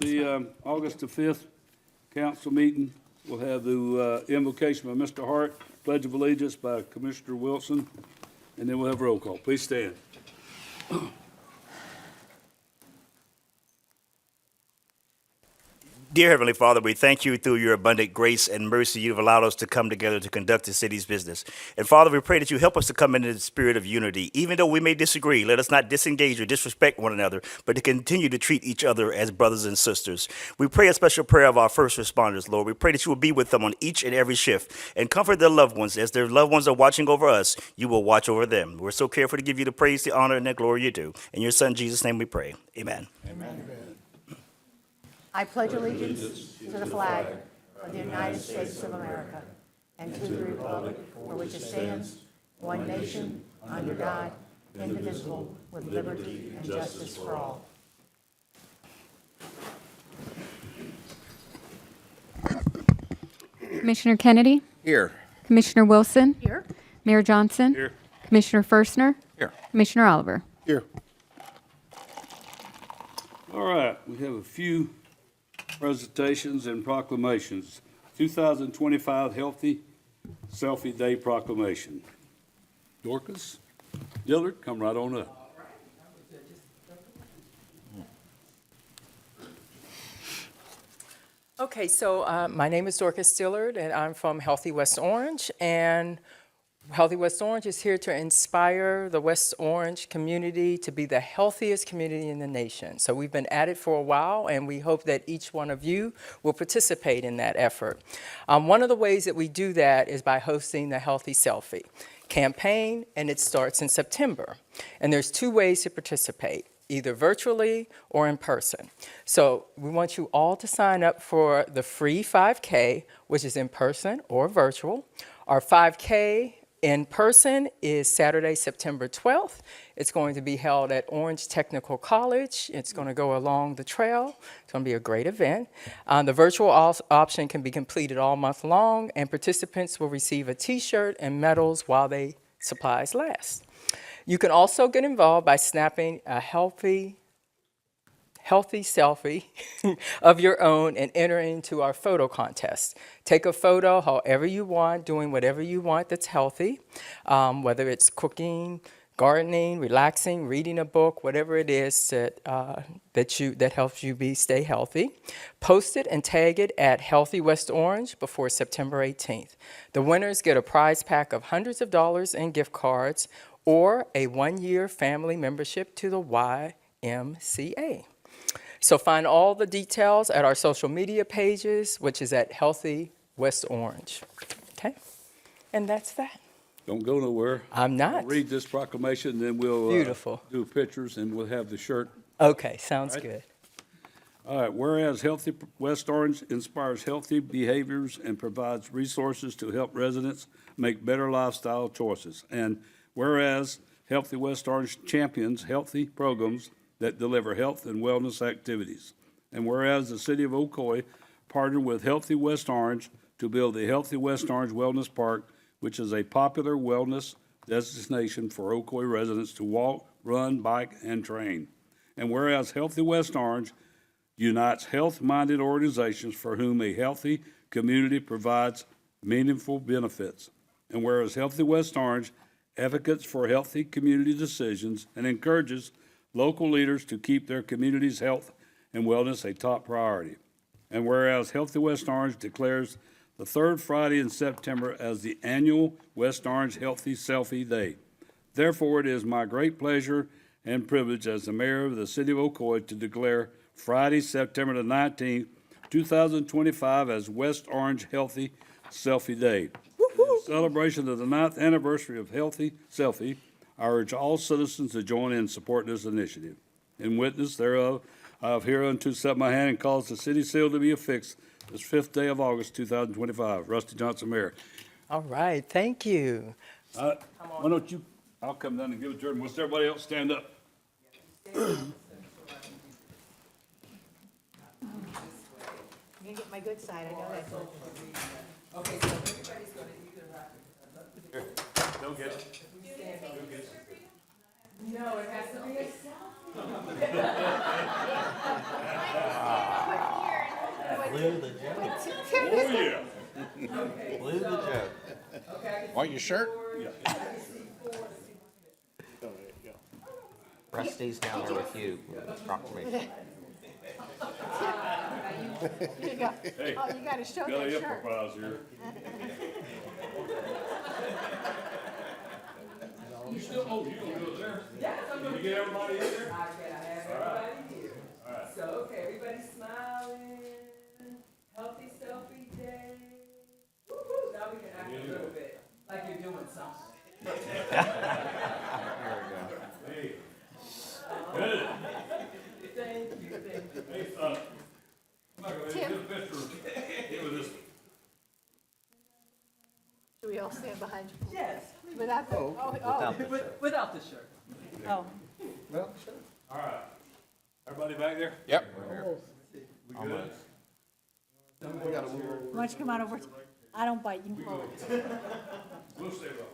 The August the 5th council meeting will have the invocation by Mr. Hart, Pledge of Allegiance by Commissioner Wilson, and then we'll have roll call. Please stand. Dear Heavenly Father, we thank you through your abundant grace and mercy you've allowed us to come together to conduct the city's business. And Father, we pray that you help us to come into the spirit of unity. Even though we may disagree, let us not disengage or disrespect one another, but to continue to treat each other as brothers and sisters. We pray a special prayer of our first responders, Lord. We pray that you will be with them on each and every shift and comfort their loved ones. As their loved ones are watching over us, you will watch over them. We're so careful to give you the praise, the honor, and the glory you do. In your Son, Jesus' name we pray. Amen. Amen. I pledge allegiance to the flag of the United States of America and to the republic for which it stands, one nation, under God, indivisible, with liberty and justice for all. Commissioner Kennedy? Here. Commissioner Wilson? Here. Mayor Johnson? Here. Commissioner Firstner? Here. Commissioner Oliver? Here. All right, we have a few presentations and proclamations. 2025 Healthy Selfie Day Proclamation. Dorcas, Dillard, come right on up. Okay, so my name is Dorcas Dillard, and I'm from Healthy West Orange. And Healthy West Orange is here to inspire the West Orange community to be the healthiest community in the nation. So we've been at it for a while, and we hope that each one of you will participate in that effort. One of the ways that we do that is by hosting the Healthy Selfie campaign, and it starts in September. And there's two ways to participate, either virtually or in person. So we want you all to sign up for the free 5K, which is in person or virtual. Our 5K in person is Saturday, September 12th. It's going to be held at Orange Technical College. It's going to go along the trail. It's going to be a great event. The virtual option can be completed all month long, and participants will receive a t-shirt and medals while supplies last. You can also get involved by snapping a healthy selfie of your own and enter into our photo contest. Take a photo however you want, doing whatever you want that's healthy, whether it's cooking, gardening, relaxing, reading a book, whatever it is that helps you stay healthy. Post it and tag it at Healthy West Orange before September 18th. The winners get a prize pack of hundreds of dollars in gift cards or a one-year family membership to the YMCA. So find all the details at our social media pages, which is at Healthy West Orange. Okay? And that's that. Don't go nowhere. I'm not. I'll read this proclamation, then we'll Beautiful. Do pictures, and we'll have the shirt. Okay, sounds good. All right, whereas Healthy West Orange inspires healthy behaviors and provides resources to help residents make better lifestyle choices. And whereas Healthy West Orange champions healthy programs that deliver health and wellness activities. And whereas the city of Ocoee partnered with Healthy West Orange to build the Healthy West Orange Wellness Park, which is a popular wellness destination for Ocoee residents to walk, run, bike, and train. And whereas Healthy West Orange unites health-minded organizations for whom a healthy community provides meaningful benefits. And whereas Healthy West Orange advocates for healthy community decisions and encourages local leaders to keep their community's health and wellness a top priority. And whereas Healthy West Orange declares the third Friday in September as the annual West Orange Healthy Selfie Day. Therefore, it is my great pleasure and privilege as the mayor of the city of Ocoee to declare Friday, September the 19th, 2025 as West Orange Healthy Selfie Day. In celebration of the 9th anniversary of Healthy Selfie, I urge all citizens to join in supporting this initiative. In witness thereof, I have hereunto set my hand and cause the city seal to be affixed this 5th day of August, 2025. Rusty Johnson, Mayor. All right, thank you. Why don't you, I'll come down and give it to her, and once everybody else stand up. You can get my good side, I know that. Okay, so everybody's going to either have to... Don't get it. No, it has to be a selfie. Blew the joke. Oh, yeah. Blew the joke. Want your shirt? Rusty's down there with you. Proclamation. You got, oh, you gotta show Got a that hip shirt. prize here. You still, oh, you gonna do it there? Did you get everybody in there? I have everybody here. So, okay, everybody smiling. Healthy selfie day. Woo-hoo. Now we can act a little bit like you're doing something. Hey. Good. Thank you, thank you. Hey, Michael, get a picture. Get with this. Should we all stand behind you? Yes, Without the, without the shirt. oh. All right. Everybody back there? Yep. We good? Why don't you come on over? I don't bite, you can pull it. We'll stay low.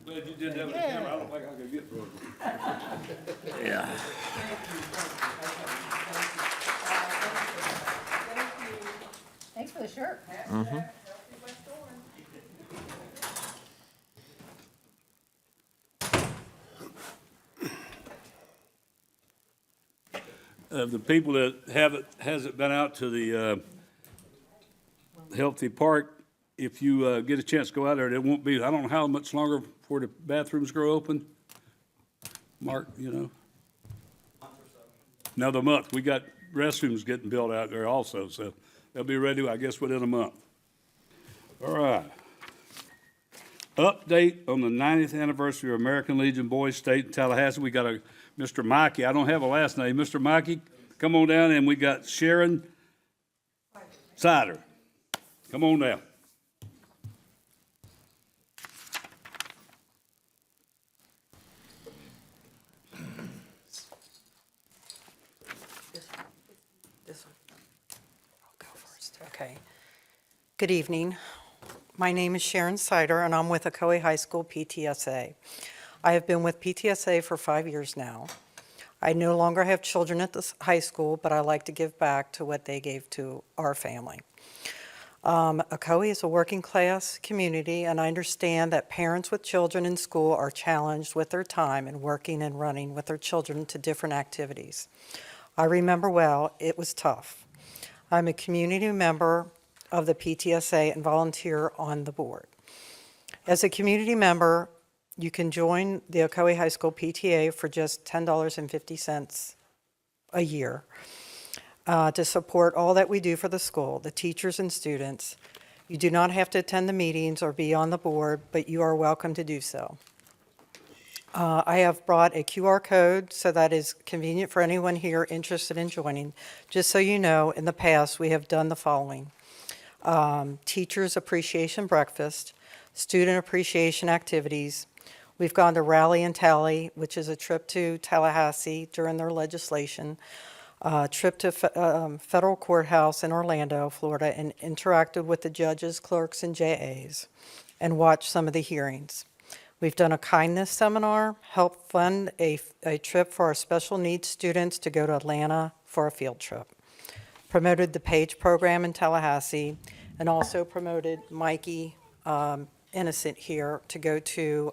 Glad you did that with the camera. I don't think I could get through it. Yeah. Thanks for the shirt. The people that hasn't been out to the Healthy Park, if you get a chance to go out there, it won't be, I don't know how much longer before the bathrooms grow open. Mark, you know? Another month. We got restrooms getting built out there also, so they'll be ready, I guess, within a month. All right. Update on the 90th anniversary of American Legion Boys State in Tallahassee. We got a Mr. Mikey. I don't have a last name. Mr. Mikey, come on down, and we got Sharon Sider. Come on down. This one. I'll go first, okay. Good evening. My name is Sharon Sider, and I'm with Ocoee High School PTSA. I have been with PTSA for 5 years now. I no longer have children at this high school, but I like to give back to what they gave to our family. Ocoee is a working class community, and I understand that parents with children in school are challenged with their time and working and running with their children to different activities. I remember well, it was tough. I'm a community member of the PTSA and volunteer on the board. As a community member, you can join the Ocoee High School PTA for just $10.50 a year to support all that we do for the school, the teachers and students. You do not have to attend the meetings or be on the board, but you are welcome to do so. I have brought a QR code so that is convenient for anyone here interested in joining. Just so you know, in the past, we have done the following. Teachers Appreciation Breakfast, Student Appreciation Activities. We've gone to Rally and Tally, which is a trip to Tallahassee during their legislation, trip to Federal Courthouse in Orlando, Florida, and interacted with the judges, clerks, and JAs, and watched some of the hearings. We've done a kindness seminar, helped fund a trip for our special needs students to go to Atlanta for a field trip. Promoted the PAGE program in Tallahassee, and also promoted Mikey Innocent here to go to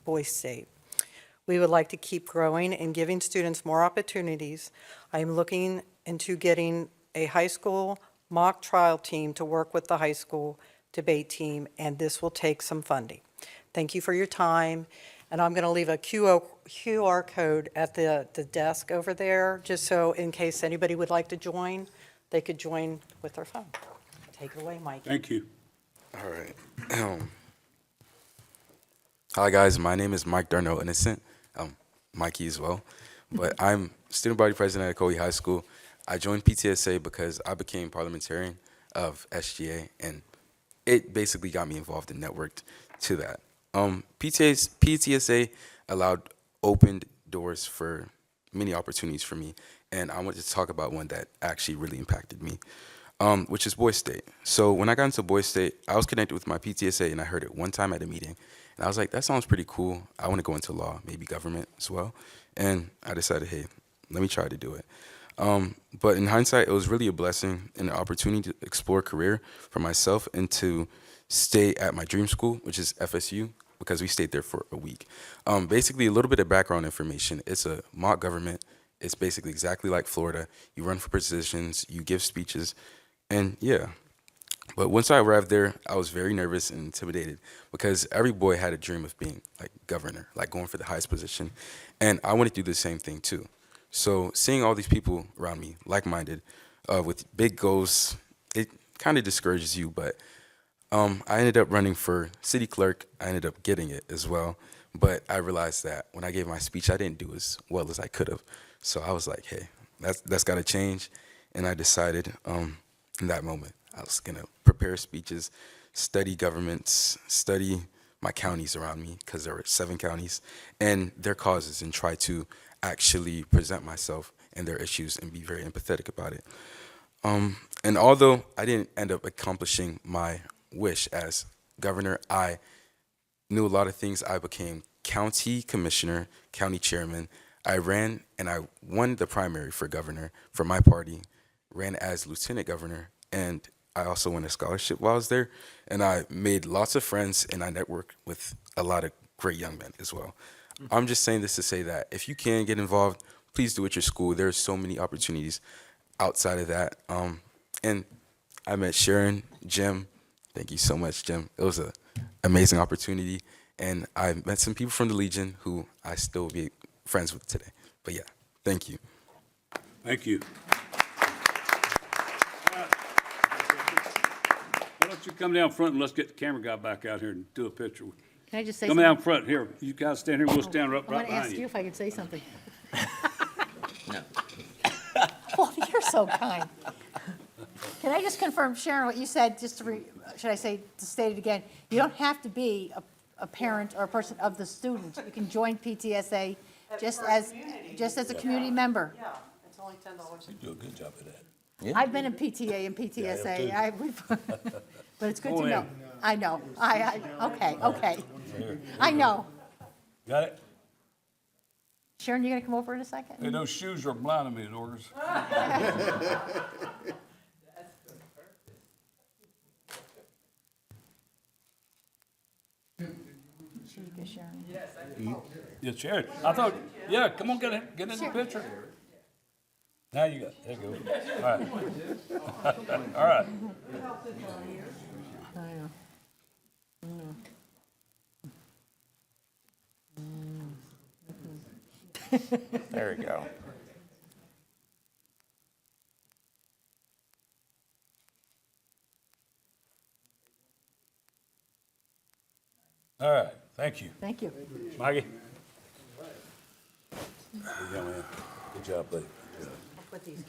Boys State. We would like to keep growing and giving students more opportunities. I am looking into getting a high school mock trial team to work with the high school debate team, and this will take some funding. Thank you for your time, and I'm going to leave a QR code at the desk over there, just so in case anybody would like to join, they could join with their phone. Take it away, Mike. Thank you. All right. Hi, guys. My name is Mike Darnell Innocent. Mikey as well. But I'm student body president at Ocoee High School. I joined PTSA because I became parliamentarian of SGA, and it basically got me involved and networked to that. PTSA opened doors for many opportunities for me, and I want to talk about one that actually really impacted me. which is Boys State. So when I got into Boys State, I was connected with my PTSA, and I heard it one time at a meeting. And I was like, that sounds pretty cool. I want to go into law, maybe government as well. And I decided, hey, let me try to do it. But in hindsight, it was really a blessing and an opportunity to explore a career for myself and to stay at my dream school, which is FSU, because we stayed there for a week. Basically, a little bit of background information. It's a mock government. It's basically exactly like Florida. You run for positions, you give speeches, and yeah. But once I arrived there, I was very nervous and intimidated because every boy had a dream of being like governor, like going for the highest position. And I wanted to do the same thing too. So seeing all these people around me, like-minded, with big goals, it kind of discourages you. But I ended up running for city clerk. I ended up getting it as well. But I realized that when I gave my speech, I didn't do as well as I could have. So I was like, hey, that's got to change. And I decided in that moment, I was going to prepare speeches, study governments, study my counties around me, because there were 7 counties, and their causes, and try to actually present myself and their issues and be very empathetic about it. And although I didn't end up accomplishing my wish as governor, I knew a lot of things. I became county commissioner, county chairman. I ran and I won the primary for governor for my party, ran as lieutenant governor, and I also won a scholarship while I was there. And I made lots of friends, and I networked with a lot of great young men as well. I'm just saying this to say that if you can get involved, please do at your school. There's so many opportunities outside of that. And I met Sharon, Jim. Thank you so much, Jim. It was an amazing opportunity. And I met some people from the Legion who I still be friends with today. But yeah, thank you. Thank you. Why don't you come down front and let's get the camera guy back out here and do a picture. Can I just say Come something? down front here. You guys stand here. We'll stand right I want to behind ask you you. if I could say something. Well, you're so kind. Can I just confirm, Sharon, what you said, just to, should I say, to state it again? You don't have to be a parent or a person of the student. You can join PTSA just as a community member. Yeah, it's only $10. You do a good job of that. I've been in PTA and PTSA, but it's good Go to know. in. I know. Okay. I know. Got it? Sharon, you gonna come over in a second? Hey, those shoes are blinding me, Dorcas. Should you get Sharon? Yeah, Sharon. I thought, yeah, come on, get in the picture. Now you got, there you go. All right. All right. I know. There we go. All right. Thank you. Thank you. Maggie? Yeah, man. Good job, buddy. Good job. I'll put these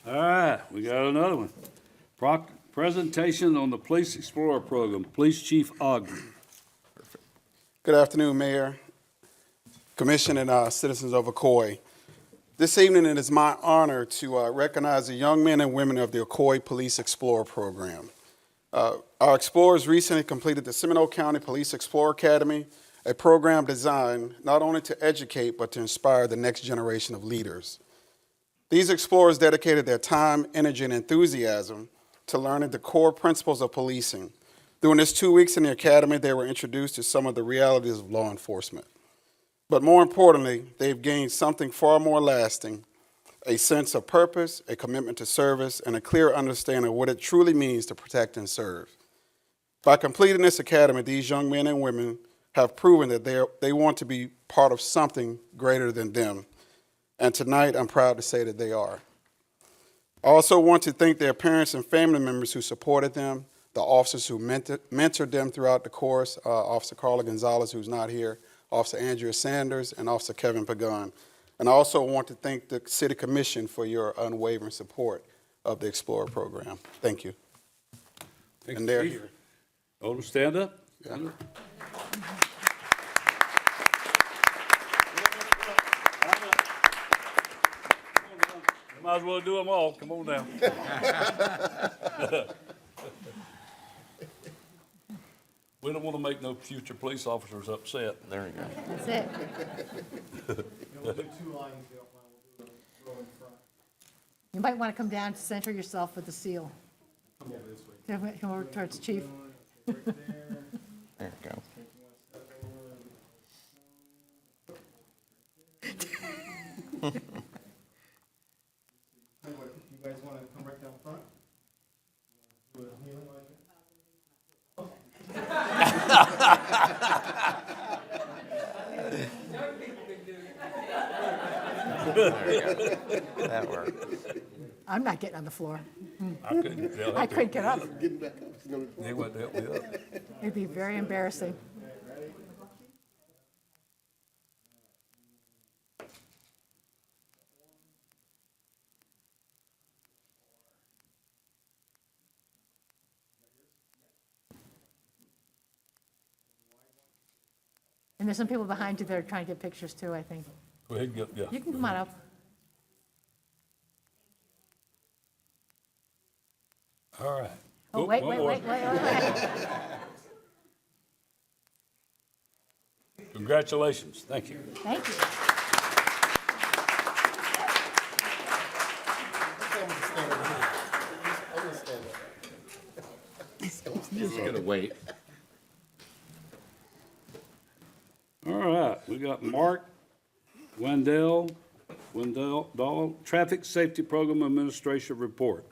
All right, we got another one. Presentation on the Police Explorer Program, Police Chief Ogden. Good afternoon, Mayor, Commission, and citizens of Ocoee. This evening, it is my honor to recognize the young men and women of the Ocoee Police Explorer Program. Our explorers recently completed the Seminole County Police Explorer Academy, a program designed not only to educate, but to inspire the next generation of leaders. These explorers dedicated their time, energy, and enthusiasm to learning the core principles of policing. During this 2 weeks in the academy, they were introduced to some of the realities of law enforcement. But more importantly, they've gained something far more lasting, a sense of purpose, a commitment to service, and a clear understanding of what it truly means to protect and serve. By completing this academy, these young men and women have proven that they want to be part of something greater than them. And tonight, I'm proud to say that they are. I also want to thank their parents and family members who supported them, the officers who mentored them throughout the course, Officer Carla Gonzalez, who's not here, Officer Andrea Sanders, and Officer Kevin Pagan. And I also want to thank the City Commission for your unwavering support of the Explorer program. Thank you. And they're here. Hold them, stand up. Stand up. Might as well do them all. Come on down. We don't want to make no future police officers upset. There you go. That's it. You might want to come down to center yourself with the seal. Come over towards Chief. There you go. You guys want to come right down front? That works. I'm not getting on the floor. I couldn't tell. I couldn't get up. They wouldn't help me up. It'd be very embarrassing. And there's some people behind you that are trying to get pictures too, I think. Go ahead and get, yeah. You can come on up. All right. Oh, wait, one wait, more. wait, wait. Congratulations. Thank you. Thank you. Just gonna wait. All right, we got Mark Wendell, Dahl, Traffic Safety Program Administration Report.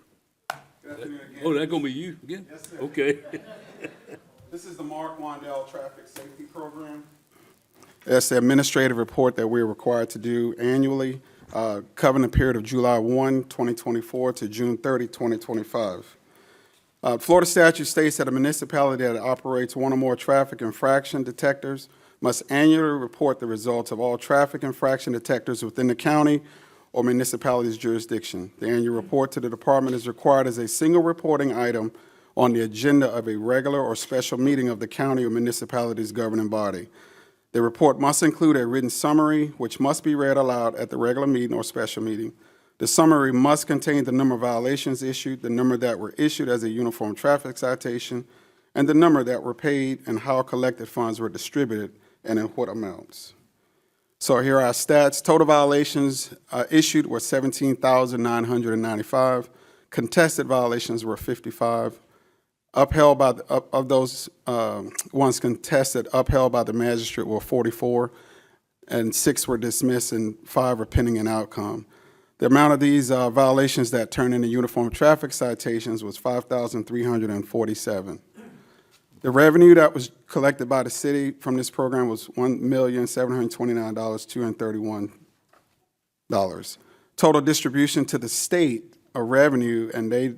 Good afternoon again. Oh, that gonna be you again? Yes, sir. Okay. This is the Mark Wandell Traffic Safety Program. That's the administrative report that we're required to do annually, covering the period of July 1, 2024 to June 30, 2025. Florida statute states that a municipality that operates one or more traffic infraction detectors must annually report the results of all traffic infraction detectors within the county or municipality's jurisdiction. The annual report to the department is required as a single reporting item on the agenda of a regular or special meeting of the county or municipality's governing body. The report must include a written summary, which must be read aloud at the regular meeting or special meeting. The summary must contain the number of violations issued, the number that were issued as a uniform traffic citation, and the number that were paid and how collected funds were distributed and in what amounts. So here are our stats. Total violations issued were 17,995. Contested violations were 55. Upheld by, of those ones contested, upheld by the magistrate were 44, and 6 were dismissed and 5 are pending an outcome. The amount of these violations that turned into uniform traffic citations was 5,347. The revenue that was collected by the city from this program was $1,729,231. Total distribution to the state of revenue, and they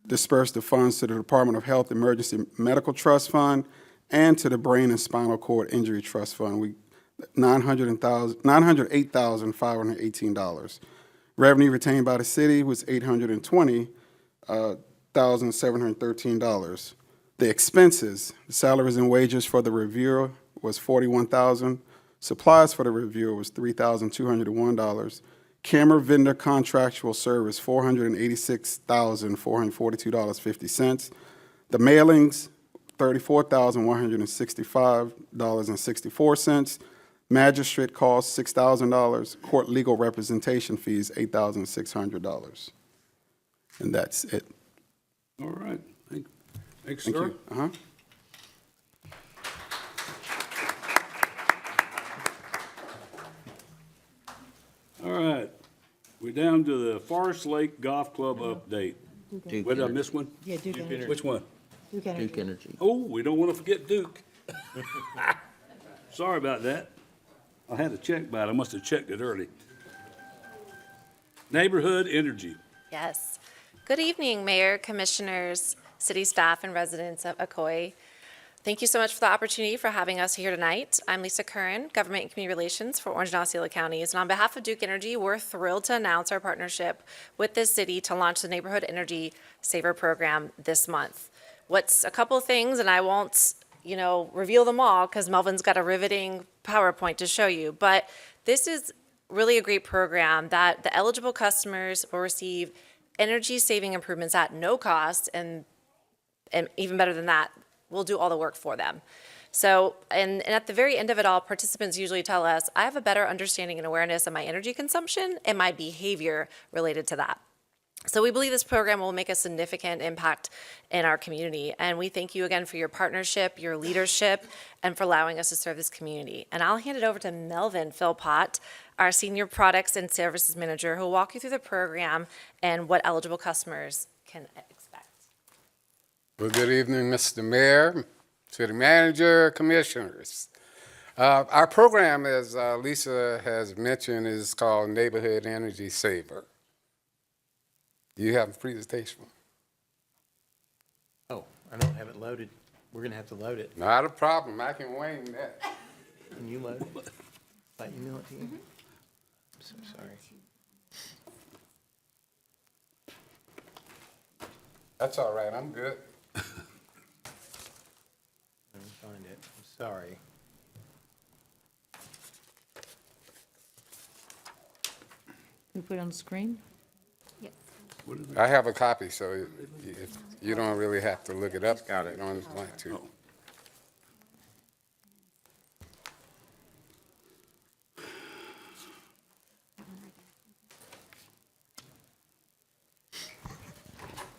dispersed the funds to the Department of Health Emergency Medical Trust Fund and to the Brain and Spinal Cord Injury Trust Fund. $908,518. Revenue retained by the city was $820,713. The expenses, the salaries and wages for the reviewer was $41,000. Supplies for the reviewer was $3,201. Camera vendor contractual service, $486,442.50. The mailings, $34,165.64. Magistrate costs, $6,000. Court legal representation fees, $8,600. And that's it. All right. Thanks, Thank sir. you. All right. We're down to the Forest Lake Golf Club update. Duke Wait, did I miss one? Yeah, Duke Energy. Which one? Duke Energy. Oh, we don't want to forget Duke. Sorry about that. I had to check by it. I must have checked it early. Neighborhood Energy. Yes. Good evening, Mayor, Commissioners, city staff, and residents of Ocoee. Thank you so much for the opportunity for having us here tonight. I'm Lisa Curran, Government and Community Relations for Orange and Osceola Counties. And on behalf of Duke Energy, we're thrilled to announce our partnership with this city to launch the Neighborhood Energy Saver Program this month. What's a couple of things, and I won't, reveal them all because Melvin's got a riveting PowerPoint to show you, but this is really a great program that the eligible customers will receive energy-saving improvements at no cost, and even better than that, we'll do all the work for them. So, and at the very end of it all, participants usually tell us, I have a better understanding and awareness of my energy consumption and my behavior related to that. So we believe this program will make a significant impact in our community. And we thank you again for your partnership, your leadership, and for allowing us to serve this community. And I'll hand it over to Melvin Philpott, our Senior Products and Services Manager, who will walk you through the program and what eligible customers can expect. Well, good evening, Mr. Mayor, City Manager, Commissioners. Our program, as Lisa has mentioned, is called Neighborhood Energy Saver. You have a presentation? Oh, I don't have it loaded. We're gonna have to load it. Not a problem, I can wing that. Can you load it? Like email it to you? I'm so sorry. That's all right, I'm good. Let me find it. I'm sorry. Can we put it on the screen? I have a copy, so you don't really have to look it up. Got it. You don't want to.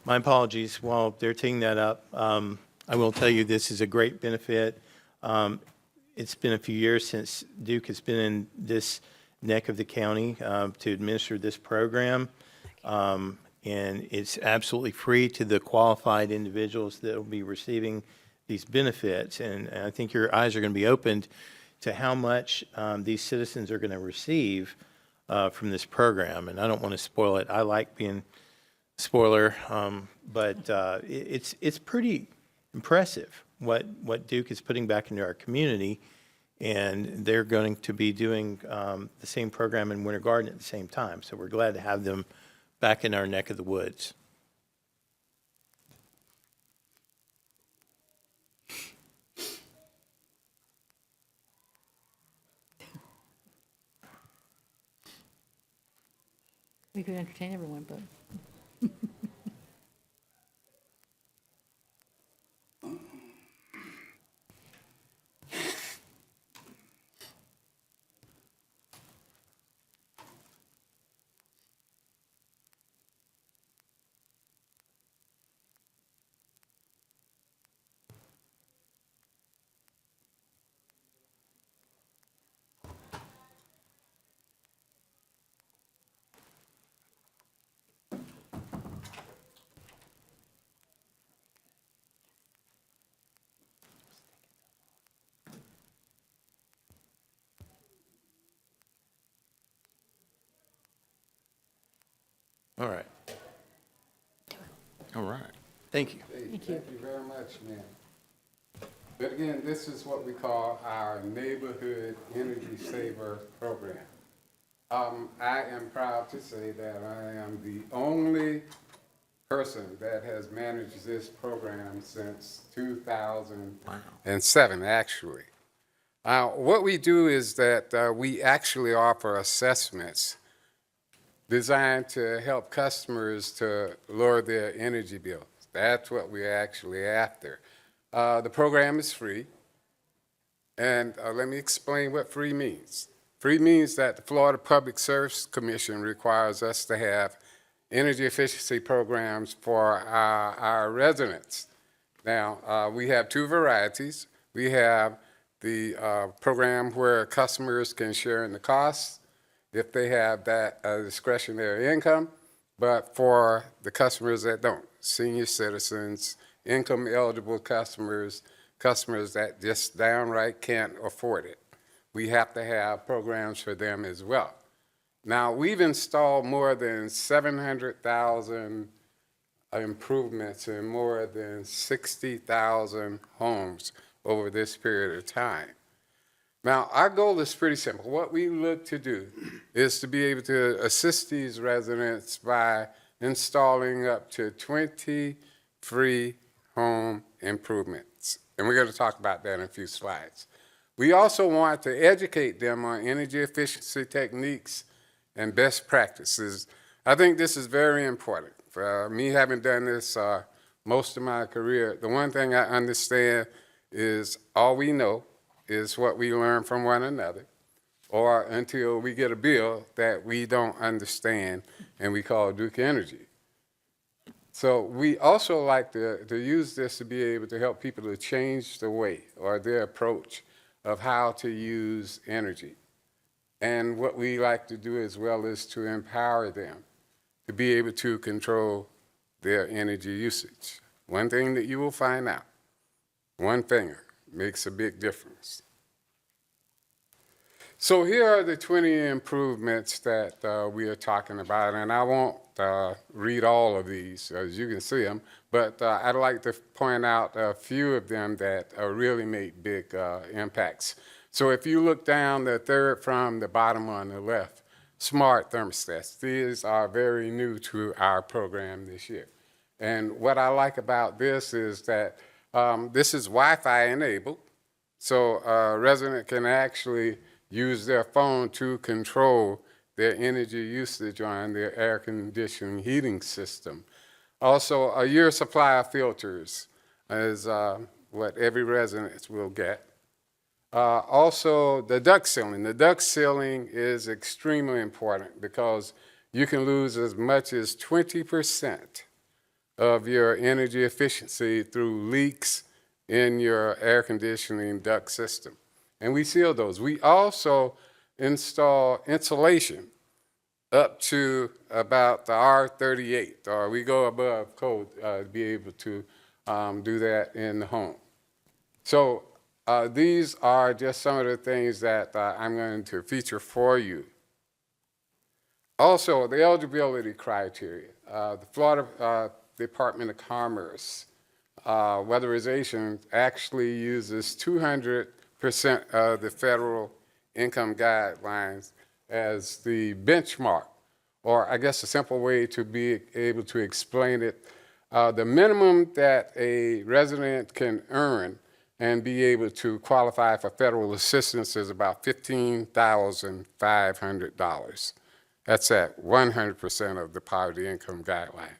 My apologies. While they're taking that up, I will tell you this is a great benefit. It's been a few years since Duke has been in this neck of the county to administer this program. And it's absolutely free to the qualified individuals that will be receiving these benefits. And I think your eyes are going to be opened to how much these citizens are going to receive from this program. And I don't want to spoil it. I like being a spoiler, but it's pretty impressive what Duke is putting back into our community. And they're going to be doing the same program in Winter Garden at the same time. So we're glad to have them back in our neck of the woods. We could entertain everyone, but. All right. All right. Thank you. Thank you very much, ma'am. But again, this is what we call our Neighborhood Energy Saver Program. I am proud to say that I am the only person that has managed this program since 2007, actually. What we do is that we actually offer assessments designed to help customers to lower their energy bills. That's what we're actually after. The program is free, and let me explain what free means. Free means that the Florida Public Service Commission requires us to have energy efficiency programs for our residents. Now, we have two varieties. We have the program where customers can share in the costs if they have that discretionary income, but for the customers that don't, senior citizens, income eligible customers, customers that just downright can't afford it, we have to have programs for them as well. Now, we've installed more than 700,000 improvements in more than 60,000 homes over this period of time. Now, our goal is pretty simple. What we look to do is to be able to assist these residents by installing up to 20 free home improvements. And we're going to talk about that in a few slides. We also want to educate them on energy efficiency techniques and best practices. I think this is very important. For me, having done this most of my career, the one thing I understand is all we know is what we learn from one another, or until we get a bill that we don't understand and we call Duke Energy. So we also like to use this to be able to help people to change the way or their approach of how to use energy. And what we like to do as well is to empower them to be able to control their energy usage. One thing that you will find out, one finger makes a big difference. So here are the 20 improvements that we are talking about, and I won't read all of these as you can see them, but I'd like to point out a few of them that really make big impacts. So if you look down the third from the bottom on the left, smart thermostats. These are very new to our program this year. And what I like about this is that this is Wi-Fi enabled, so a resident can actually use their phone to control their energy usage on their air conditioning heating system. Also, a year's supply of filters is what every resident will get. Also, the duct sealing. The duct sealing is extremely important because you can lose as much as 20% of your energy efficiency through leaks in your air conditioning duct system. And we seal those. We also install insulation up to about the R38, or we go above code to be able to do that in the home. So these are just some of the things that I'm going to feature for you. Also, the eligibility criteria. The Florida Department of Commerce weatherization actually uses 200% of the federal income guidelines as the benchmark, or I guess a simple way to be able to explain it, the minimum that a resident can earn and be able to qualify for federal assistance is about $15,500. That's at 100% of the poverty income guideline.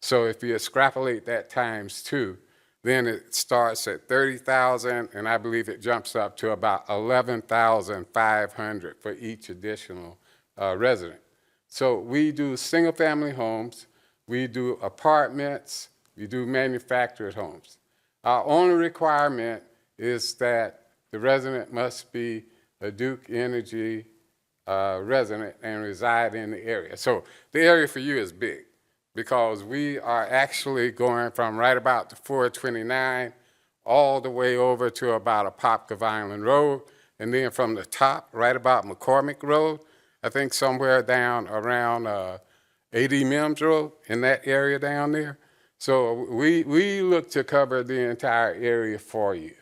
So if you extrapolate that times 2, then it starts at $30,000, and I believe it jumps up to about $11,500 for each additional resident. So we do single-family homes, we do apartments, we do manufactured homes. Our only requirement is that the resident must be a Duke Energy resident and reside in the area. So the area for you is big, because we are actually going from right about the 429 all the way over to about Apopka Island Road, and then from the top, right about McCormick Road, I think somewhere down around 80 Mims Road, in that area down there. So we look to cover the entire area for you.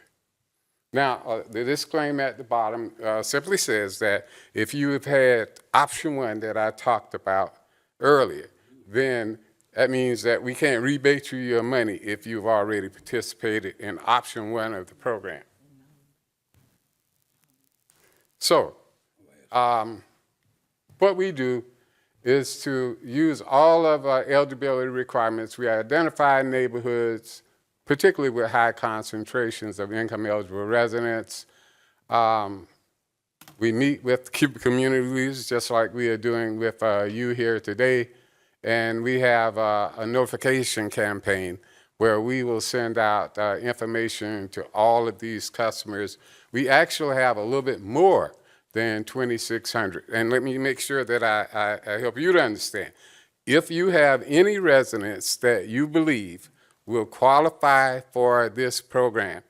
Now, the disclaimer at the bottom simply says that if you have had option 1 that I talked about earlier, then that means that we can't rebate you your money if you've already participated in option 1 of the program. So, what we do is to use all of our eligibility requirements. We identify neighborhoods, particularly with high concentrations of income-eligible residents. We meet with community leaders, just like we are doing with you here today. And we have a notification campaign where we will send out information to all of these customers. We actually have a little bit more than 2,600. And let me make sure that I help you to understand. If you have any residents that you believe will qualify for this program,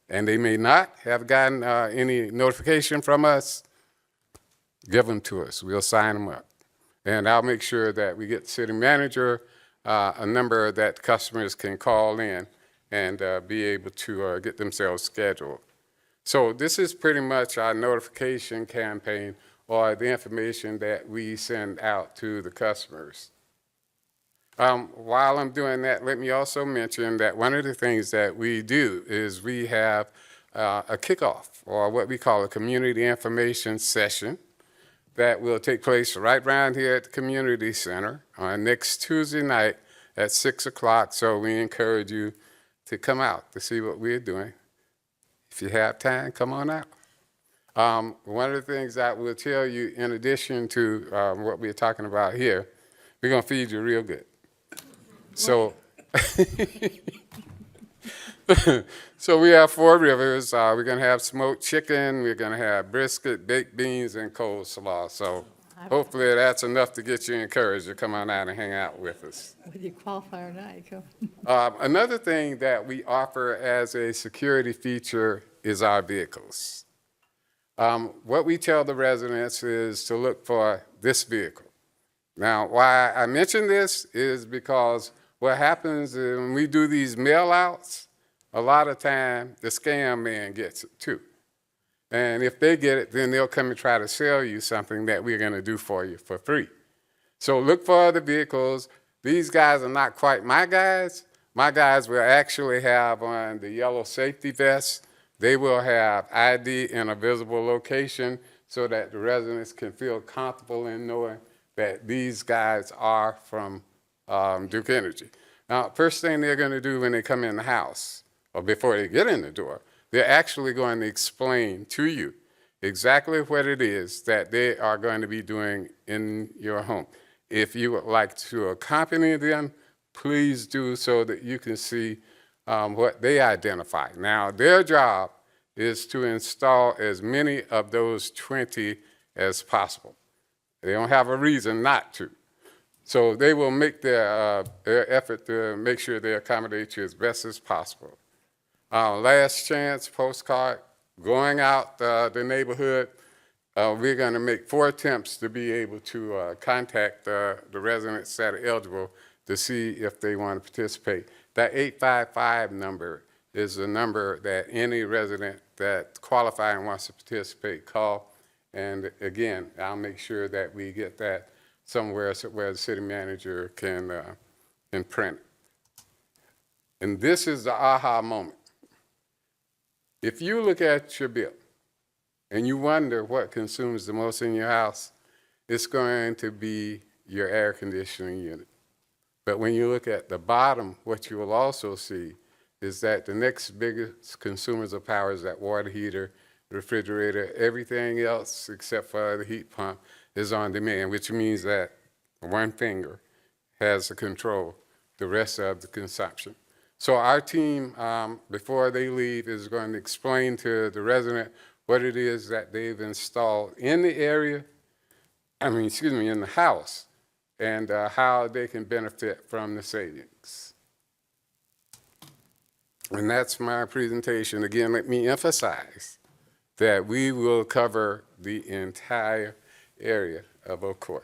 and they may not have gotten any notification from us, give them to us. We'll sign them up. And I'll make sure that we get the city manager a number that customers can call in and be able to get themselves scheduled. So this is pretty much our notification campaign, or the information that we send out to the customers. While I'm doing that, let me also mention that one of the things that we do is we have a kickoff, or what we call a community information session, that will take place right around here at the community center on next Tuesday night at 6 o'clock. So we encourage you to come out to see what we're doing. If you have time, come on out. One of the things I will tell you, in addition to what we're talking about here, we're going to feed you real good. So, so we have 4 rivers. We're going to have smoked chicken. We're going to have brisket, baked beans, and coleslaw. So hopefully that's enough to get you encouraged to come on out and hang out with us. With your qualifier night, go. Another thing that we offer as a security feature is our vehicles. What we tell the residents is to look for this vehicle. Now, why I mention this is because what happens is when we do these mail outs, a lot of time the scam man gets it too. And if they get it, then they'll come and try to sell you something that we're going to do for you for free. So look for other vehicles. These guys are not quite my guys. My guys will actually have on the yellow safety vests. They will have ID in a visible location so that the residents can feel comfortable in knowing that these guys are from Duke Energy. Now, first thing they're going to do when they come in the house, or before they get in the door, they're actually going to explain to you exactly what it is that they are going to be doing in your home. If you would like to accompany them, please do so that you can see what they identify. Now, their job is to install as many of those 20 as possible. They don't have a reason not to. So they will make their effort to make sure they accommodate you as best as possible. Last chance postcard, going out the neighborhood. We're going to make 4 attempts to be able to contact the residents that are eligible to see if they want to participate. That 855 number is the number that any resident that qualifies and wants to participate call. And again, I'll make sure that we get that somewhere where the city manager can print it. And this is the aha moment. If you look at your bill and you wonder what consumes the most in your house, it's going to be your air conditioning unit. But when you look at the bottom, what you will also see is that the next biggest consumers of power is that water heater, refrigerator. Everything else except for the heat pump is on demand, which means that one finger has the control the rest of the consumption. So our team, before they leave, is going to explain to the resident what it is that they've installed in the area, in the house, and how they can benefit from the savings. And that's my presentation. Again, let me emphasize that we will cover the entire area of Ocoee.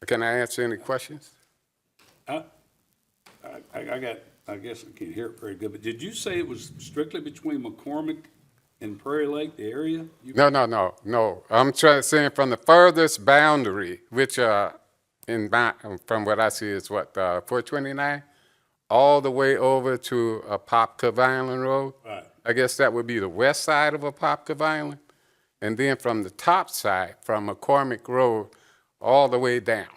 Can I answer any questions? I guess I can't hear it very good, but did you say it was strictly between McCormick and Prairie Lake, the area? No. I'm saying from the furthest boundary, which from what I see is 429, all the way over to Apopka Island Road. Right. I guess that would be the west side of Apopka Island. And then from the top side, from McCormick Road, all the way down.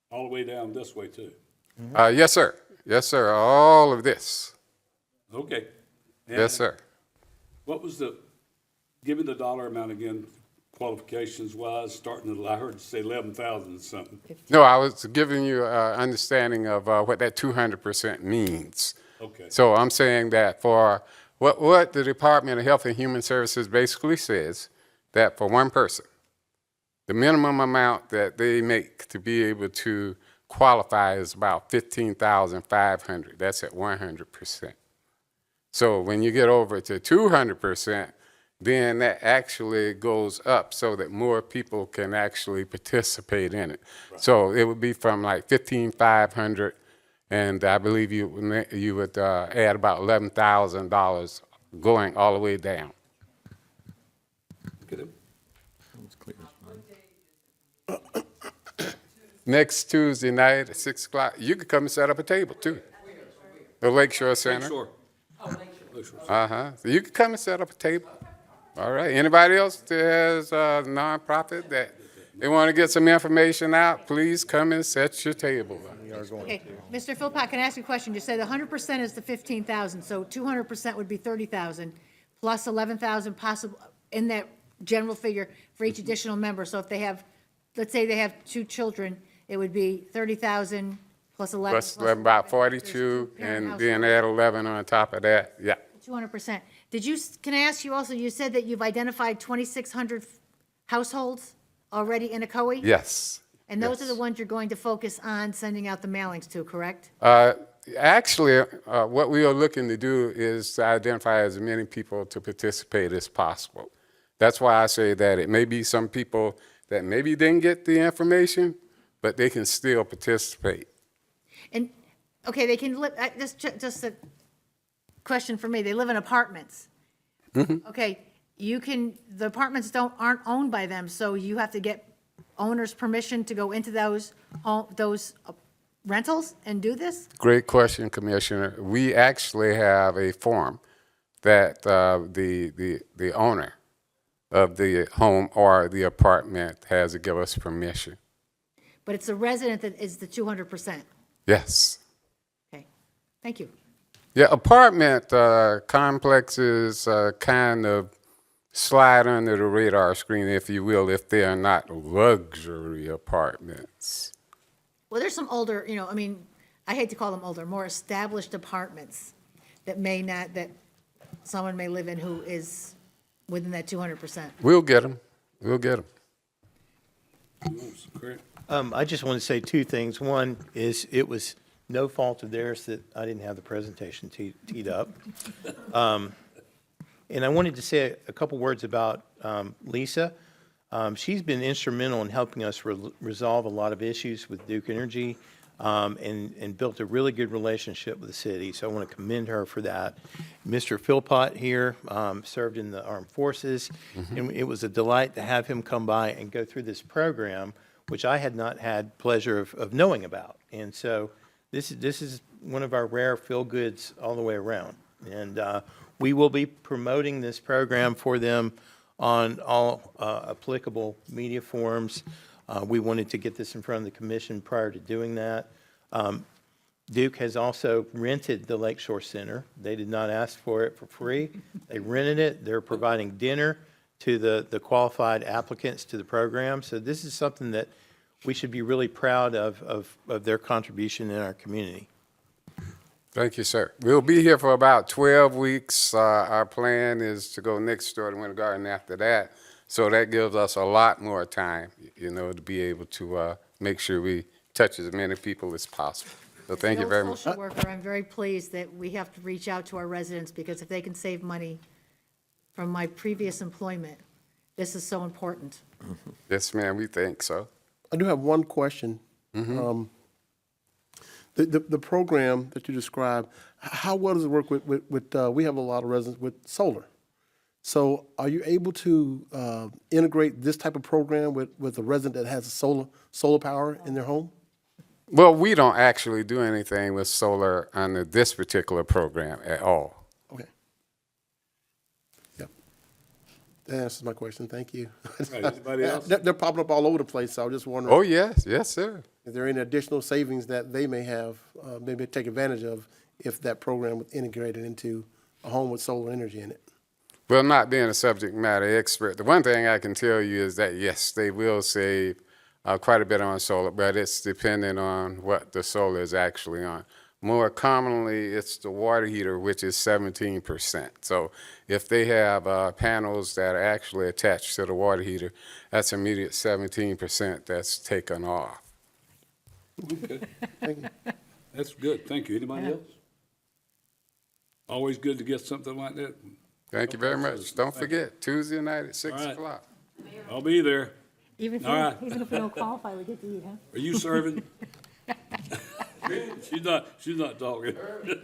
All the way down this way, too? Yes, sir. Yes, sir. All of this. Okay. And Yes, sir. what was give me the dollar amount again, qualifications-wise, I heard you say 11,000 something. No, I was giving you an understanding of what that 200% means. Okay. So I'm saying that for what the Department of Health and Human Services basically says, that for one person, the minimum amount that they make to be able to qualify is about $15,500. That's at 100%. So when you get over to 200%, then that actually goes up so that more people can actually participate in it. Right. So it would be from like $15,500, and I believe you would add about $11,000 going all the way down. Next Tuesday night at 6 o'clock, you could come and set up a table too. The Lakeshore Center. Lakeshore. So you can come and set up a table. All right. Anybody else that has a nonprofit that they want to get some information out, please come and set your table. Okay, Mr. Philpott, can I ask you a question? You said 100% is the 15,000, so 200% would be 30,000 plus 11,000 possible in that general figure for each additional member. So if they have, let's say they have 2 children, it would be 30,000 plus 11. Plus about 42, and then add 11 on top of that. Yeah. 200%. Can I ask you also, you said that you've identified 2,600 households already in Ocoee? Yes. And those are Yes. the ones you're going to focus on sending out the mailings to, correct? Actually, what we are looking to do is to identify as many people to participate as possible. That's why I say that it may be some people that maybe didn't get the information, but they can still participate. And, okay, they can live, just a question for me, they live in apartments. Okay, the apartments aren't owned by them, so you have to get owner's permission to go into those rentals and do this? Great question, Commissioner. We actually have a form that the owner of the home or the apartment has to give us permission. But it's the resident that is the 200%. Yes. Okay, thank you. Yeah, apartment complexes kind of slide under the radar screen, if you will, if they are not luxury apartments. Well, there's some older, I hate to call them older, more established apartments that someone may live in who is within that 200%. We'll get them. We'll get them. I just want to say 2 things. One is it was no fault of theirs that I didn't have the presentation teed up. And I wanted to say a couple words about Lisa. She's been instrumental in helping us resolve a lot of issues with Duke Energy and built a really good relationship with the city. So I want to commend her for that. Mr. Philpott here served in the armed forces, and it was a delight to have him come by and go through this program, which I had not had pleasure of knowing about. And so this is one of our rare feel-goods all the way around. And we will be promoting this program for them on all applicable media forums. We wanted to get this in front of the commission prior to doing that. Duke has also rented the Lakeshore Center. They did not ask for it for free. They rented it. They're providing dinner to the qualified applicants to the program. So this is something that we should be really proud of their contribution in our community. Thank you, sir. We'll be here for about 12 weeks. Our plan is to go next door to Winter Garden after that. So that gives us a lot more time, to be able to make sure we touch as many people as possible. So thank you very much. As a social worker, I'm very pleased that we have to reach out to our residents, because if they can save money from my previous employment, this is so important. Yes, ma'am, we think so. I do have one question. The program that you described, how well does it work with we have a lot of residents with solar. So are you able to integrate this type of program with a resident that has solar power in their home? Well, we don't actually do anything with solar under this particular program at all. Okay. Yep. That answers my question. Thank you. Right, anybody else? They're popping up all over the place, so I was just wondering. Oh, yes, yes, sir. Is there any additional savings that they may have, maybe take advantage of if that program was integrated into a home with solar energy in it? Well, not being a subject matter expert, the one thing I can tell you is that, yes, they will save quite a bit on solar, but it's dependent on what the solar is actually on. More commonly, it's the water heater, which is 17%. So if they have panels that are actually attached to the water heater, that's immediate 17% that's taken off. Okay. That's good. Thank you. Anybody else? Always good to get something like that. Thank you very much. Don't forget, Tuesday night at 6 right. o'clock. I'll be there. Even All right. if we don't qualify, we get to eat, huh? Are you serving? She's not talking.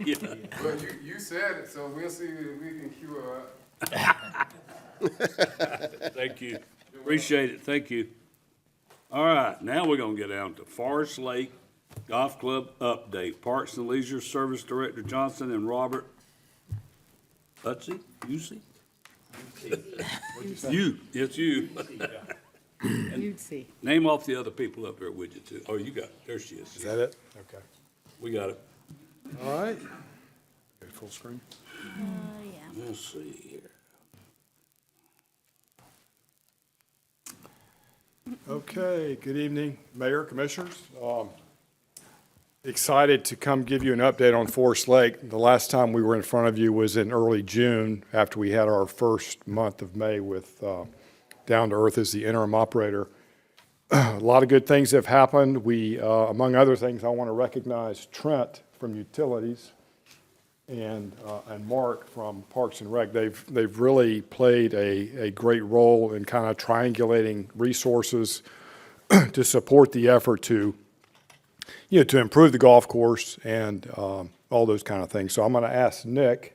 Yeah. Well, you said it, so we'll see if we can cue her up. Thank you. Appreciate it. Thank you. All right, now we're gonna get down to Forest Lake Golf Club update. Parks and Leisure Service Director Johnson and Robert Utsey? Usey? You, it's you. You'd see. Name off the other people up there with you too. Oh, you got, there she is. Is that it? Okay. We got it. All right. Good full screen. Let's see here. Okay, good evening, Mayor, Commissioners. Excited to come give you an update on Forest Lake. The last time we were in front of you was in early June, after we had our first month of May with Down to Earth as the interim operator. A lot of good things have happened. We, among other things, I want to recognize Trent from Utilities and Mark from Parks and Rec. They've really played a great role in kind of triangulating resources to support the effort to, to improve the golf course and all those kind of things. So I'm going to ask Nick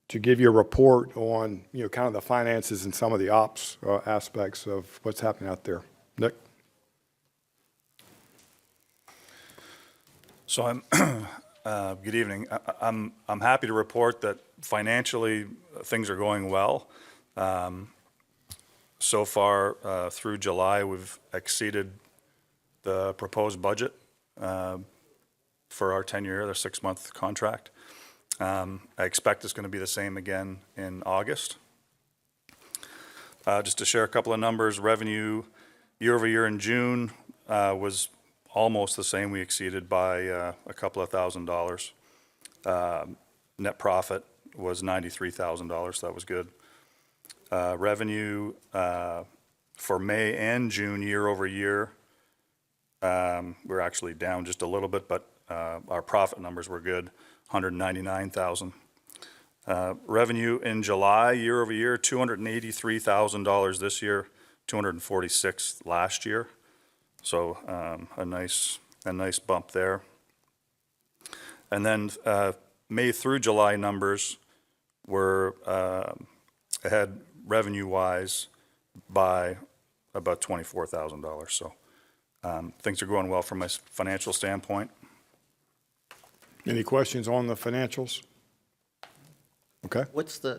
to give you a report on, kind of the finances and some of the ops aspects of what's happening out there. Nick? So good evening. I'm happy to report that financially things are going well. So far through July, we've exceeded the proposed budget for our 10-year, the 6-month contract. I expect it's going to be the same again in August. Just to share a couple of numbers, revenue year over year in June was almost the same. We exceeded by a couple of $1,000s. Net profit was $93,000. So that was good. Revenue for May and June year over year, we're actually down just a little bit, but our profit numbers were good, $199,000. Revenue in July year over year, $283,000 this year, $246,000 last year. So a nice bump there. And then May through July numbers were ahead revenue-wise by about $24,000. So things are going well from a financial standpoint. Any questions on the financials? Okay.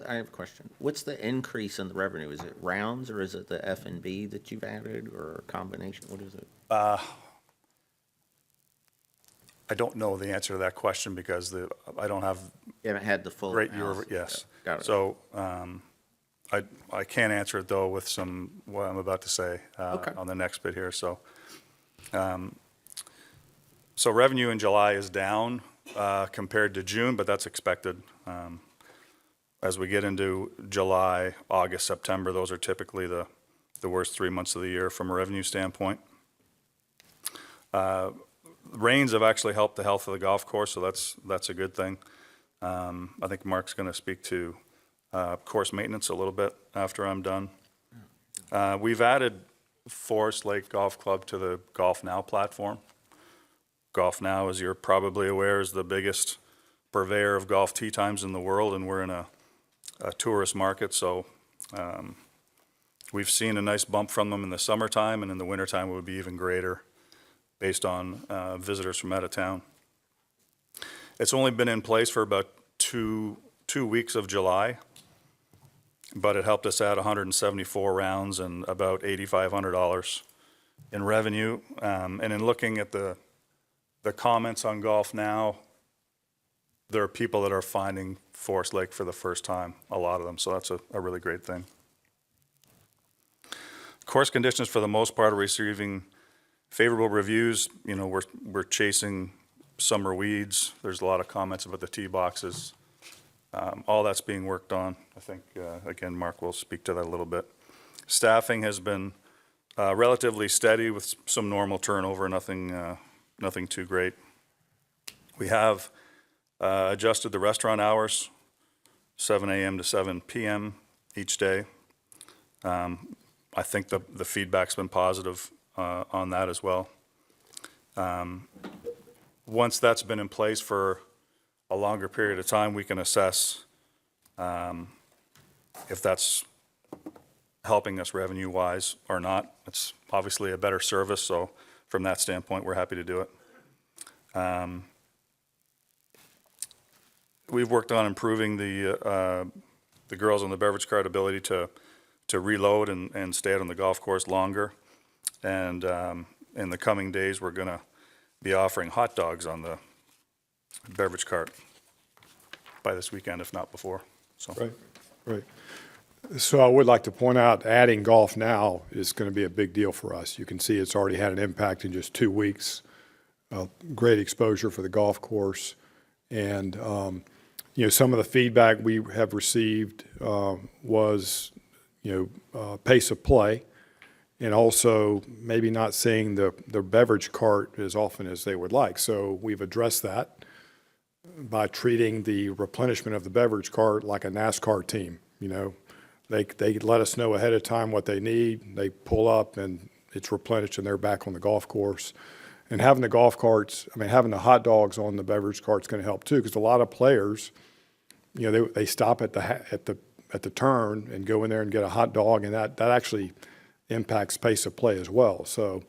I have a question. What's the increase in the revenue? Is it rounds or is it the F&B that you've added or a combination? What is it? I don't know the answer to that question because I don't have You haven't had the full great year over, analysis. yes. Got it. So I can't answer it though with what I'm about to say on the next bit here. So revenue in July is down compared to June, but that's expected. As we get into July, August, September, those are typically the worst 3 months of the year from a revenue standpoint. Rains have actually helped the health of the golf course, so that's a good thing. I think Mark's going to speak to course maintenance a little bit after I'm done. We've added Forest Lake Golf Club to the Golf Now platform. Golf Now, as you're probably aware, is the biggest purveyor of golf tee times in the world, and we're in a tourist market, so we've seen a nice bump from them in the summertime, and in the wintertime it would be even greater based on visitors from out of town. It's only been in place for about two weeks of July, but it helped us add 174 rounds and about $8,500 in revenue. And in looking at the comments on Golf Now, there are people that are finding Forest Lake for the first time, a lot of them, so that's a really great thing. Course conditions, for the most part, are receiving favorable reviews. We're chasing summer weeds. There's a lot of comments about the tee boxes. All that's being worked on. I think, again, Mark will speak to that a little bit. Staffing has been relatively steady with some normal turnover, nothing too great. We have adjusted the restaurant hours, 7 a.m. to 7 p.m. each day. I think the feedback's been positive on that as well. Once that's been in place for a longer period of time, we can assess if that's helping us revenue-wise or not. It's obviously a better service, so from that standpoint, we're happy to do it. we've worked on improving the girls on the beverage cart ability to reload and stay out on the golf course longer. And in the coming days, we're going to be offering hot dogs on the beverage cart by this weekend, if not before. So. Right, right. So I would like to point out, adding golf now is going to be a big deal for us. You can see it's already had an impact in just 2 weeks. Great exposure for the golf course. And, some of the feedback we have received was, pace of play, and also maybe not seeing the beverage cart as often as they would like. So we've addressed that by treating the replenishment of the beverage cart like a NASCAR team. They let us know ahead of time what they need. They pull up and it's replenished and they're back on the golf course. And having the golf carts, having the hot dogs on the beverage cart is going to help too, because a lot of players, they stop at the turn and go in there and get a hot dog, and that actually impacts pace of play as well. So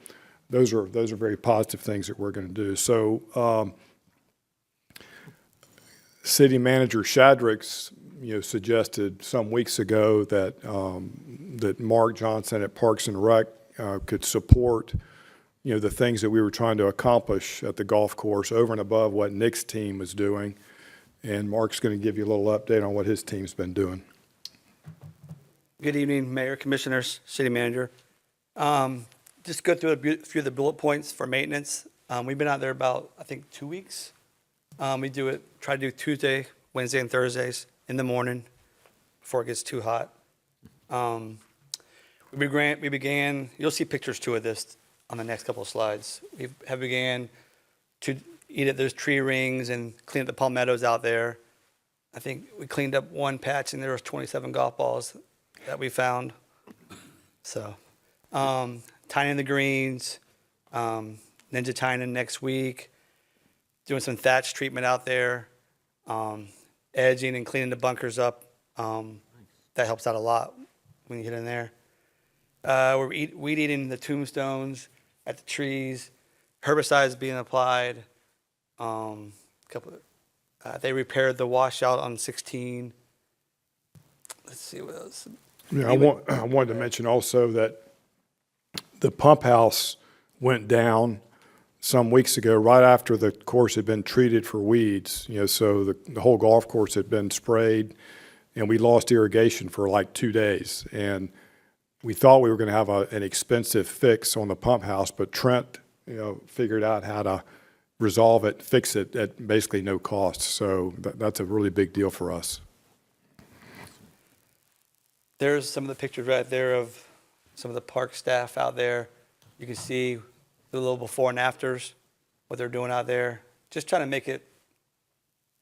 those are very positive things that we're going to do. So City Manager Shadrick's suggested some weeks ago that that Mark Johnson at Parks and Rec could support the things that we were trying to accomplish at the golf course over and above what Nick's team was doing. And Mark's going to give you a little update on what his team's been doing. Good evening, Mayor, Commissioners, City Manager. Just go through a few of the bullet points for maintenance. We've been out there about, I think, 2 weeks. We try to do Tuesday, Wednesday, and Thursdays in the morning before it gets too hot. We began, you'll see pictures too of this on the next couple of slides. We have began to eat at those tree rings and clean up the palmettos out there. I think we cleaned up one patch and there was 27 golf balls that we found. So, tining the greens, ninja tining next week, doing some thatch treatment out there, edging and cleaning the bunkers up. That helps out a lot when you get in there. We're weed eating the tombstones at the trees, herbicides being applied. They repaired the washout on 16. Let's see what else. Yeah, I wanted to mention also that the pump house went down some weeks ago, right after the course had been treated for weeds. So the whole golf course had been sprayed, and we lost irrigation for like 2 days. And we thought we were going to have an expensive fix on the pump house, but Trent, figured out how to resolve it, fix it at basically no cost. So that's a really big deal for us. There's some of the pictures right there of some of the park staff out there. You can see the little before and afters, what they're doing out there. Just trying to make it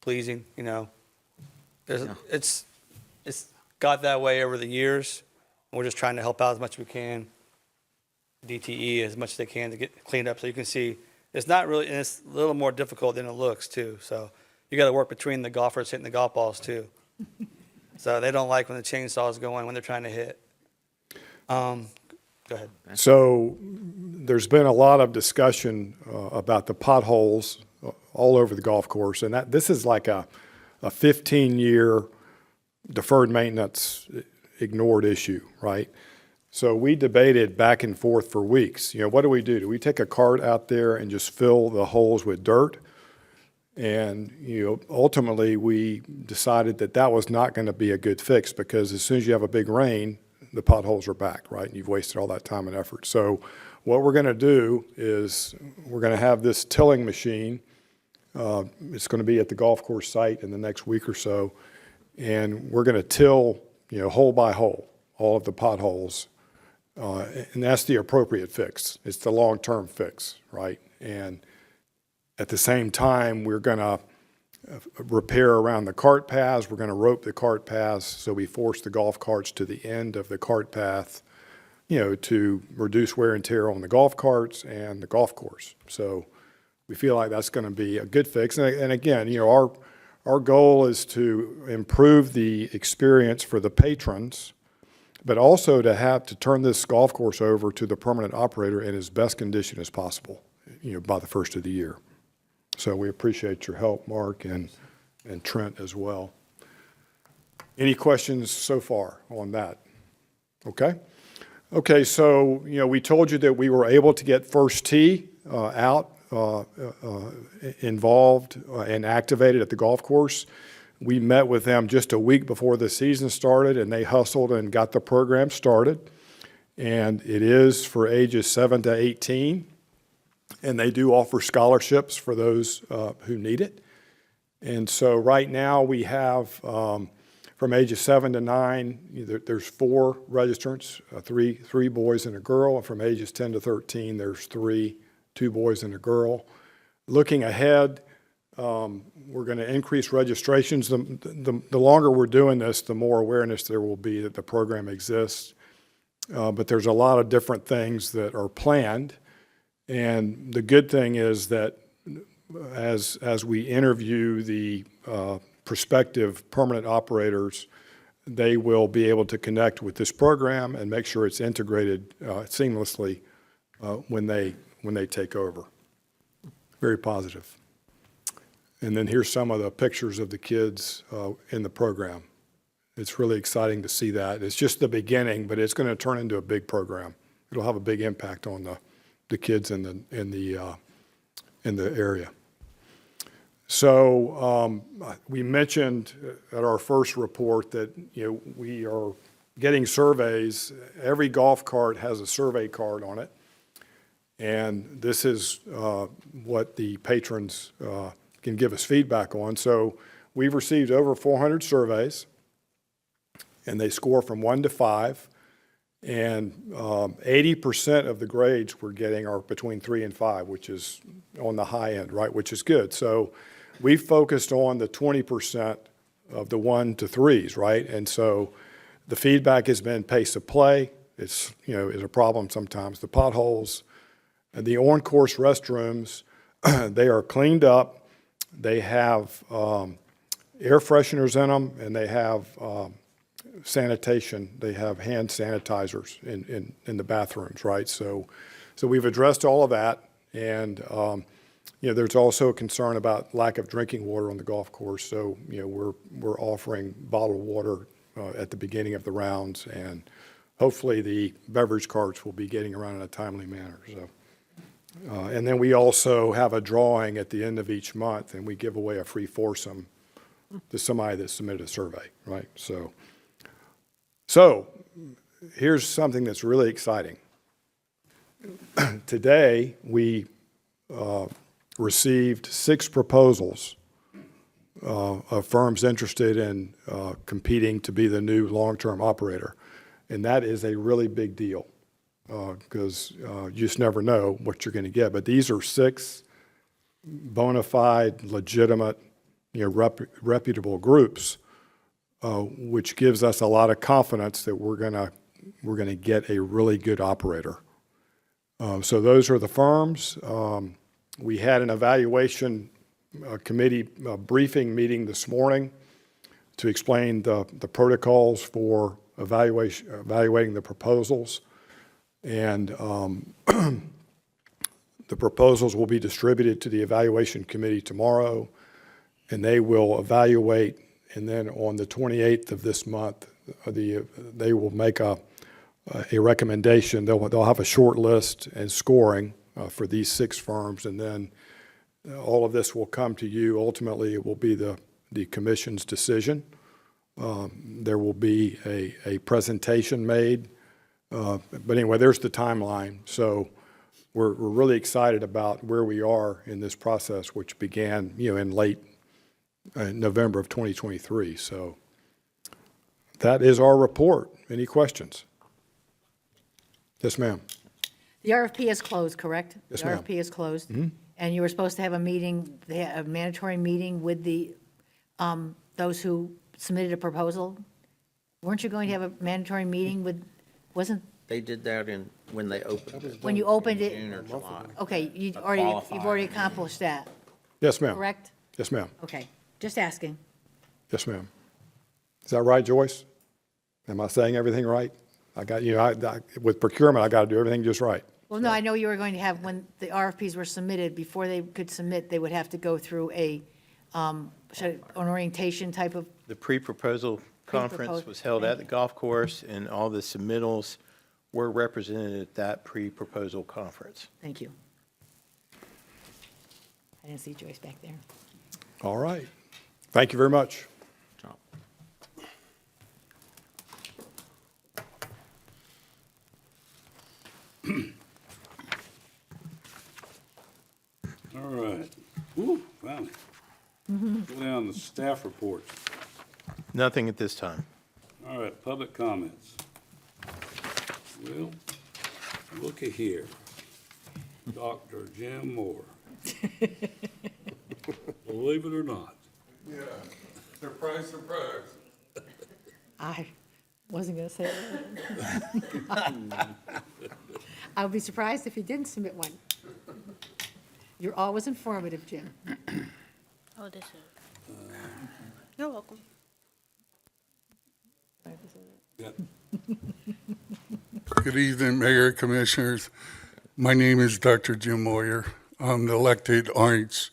pleasing, It's got that way over the years. We're just trying to help out as much as we can. DTE as much as they can to get cleaned up. So you can see it's not really, and it's a little more difficult than it looks too. So you got to work between the golfers hitting the golf balls too. So they don't like when the chainsaw is going when they're trying to hit. Go ahead. So there's been a lot of discussion about the potholes all over the golf course, and this is like a 15-year deferred maintenance ignored issue, right? So we debated back and forth for weeks. What do? Do we take a cart out there and just fill the holes with dirt? And, ultimately we decided that was not going to be a good fix, because as soon as you have a big rain, the potholes are back, right? And you've wasted all that time and effort. So what we're going to do is we're going to have this tilling machine. It's going to be at the golf course site in the next week or so. And we're going to till, hole by hole, all of the potholes. And that's the appropriate fix. It's the long-term fix, right? And at the same time, we're going to repair around the cart paths. We're going to rope the cart paths so we force the golf carts to the end of the cart path, to reduce wear and tear on the golf carts and the golf course. So we feel like that's going to be a good fix. And again, our goal is to improve the experience for the patrons, but also to turn this golf course over to the permanent operator in as best condition as possible, by the first of the year. So we appreciate your help, Mark, and and Trent as well. Any questions so far on that? Okay. Okay, so, we told you that we were able to get First Tee out, involved and activated at the golf course. We met with them just a week before the season started, and they hustled and got the program started. And it is for ages 7 to 18, and they do offer scholarships for those who need it. And so right now we have from ages 7 to 9, there's 4 registrants, three boys and a girl. And from ages 10 to 13, there's 2 boys and a girl. Looking ahead, we're going to increase registrations. The longer we're doing this, the more awareness there will be that the program exists. But there's a lot of different things that are planned. And the good thing is that as we interview the prospective permanent operators, they will be able to connect with this program and make sure it's integrated seamlessly when they take over. Very positive. And then here's some of the pictures of the kids in the program. It's really exciting to see that. It's just the beginning, but it's going to turn into a big program. It'll have a big impact on the kids in the area. So we mentioned at our first report that we are getting surveys. Every golf cart has a survey card on it, and this is what the patrons can give us feedback on. So we've received over 400 surveys, and they score from 1 to 5. And 80% of the grades we're getting are between 3 and 5, which is on the high end, right? Which is good. So we focused on the 20% of the 1 to 3s, right? And so the feedback has been pace of play. It's is a problem sometimes. The potholes, and the on-course restrooms, they are cleaned up. They have air fresheners in them, and they have sanitation. They have hand sanitizers in the bathrooms, right? So we've addressed all of that, and there's also a concern about lack of drinking water on the golf course. So we're offering bottled water at the beginning of the rounds, and hopefully the beverage carts will be getting around in a timely manner. So. And then we also have a drawing at the end of each month, and we give away a free foursome to somebody that submitted a survey, right? So here's something that's really exciting. Today, we received 6 proposals of firms interested in competing to be the new long-term operator. And that is a really big deal because you just never know what you're going to get. But these are 6 bona fide, legitimate, reputable groups, which gives us a lot of confidence that we're gonna get a really good operator. So those are the firms. We had an evaluation committee briefing meeting this morning to explain the protocols for evaluating the proposals. And the proposals will be distributed to the evaluation committee tomorrow, and they will evaluate. And then on the 28th of this month, they will make a recommendation. They'll have a short list and scoring for these 6 firms, and then all of this will come to you. Ultimately, it will be the commission's decision. There will be a presentation made. But anyway, there's the timeline. So we're really excited about where we are in this process, which began in late November of 2023. So that is our report. Any questions? Yes, ma'am. The RFP is closed, correct? Yes, The ma'am. RFP is closed? Mhm. And you were supposed to have a meeting, a mandatory meeting with those who submitted a proposal? Weren't you going to have a mandatory meeting with, wasn't, They did that when they opened it. when you opened it? June or July. Okay, you've A already qualifying accomplished that, Yes, ma'am. correct? Yes, ma'am. Okay, just asking. Yes, ma'am. Is that right, Joyce? Am I saying everything right? I got, with procurement, I got to do everything just right. Well, no, I know you were going to have, when the RFPs were submitted, before they could submit, they would have to go through a an orientation type of, The pre-proposal conference Pre-proposal, was held thank at the golf course, and all the submittals were represented at that pre-proposal conference. thank you. I didn't see Joyce back there. All right. Thank you very much. All right. Ooh, finally. Go down to staff reports. Nothing at this time. All right, public comments. Well, looky here. Dr. Jim Moore. Believe it or not. Yeah, surprise, surprise. I wasn't going to say that. I would be surprised if you didn't submit one. You're always informative, Jim. Oh, this is. You're welcome. Yep. Good evening, Mayor, Commissioners. My name is Dr. Jim Moyer. I'm the elected Orange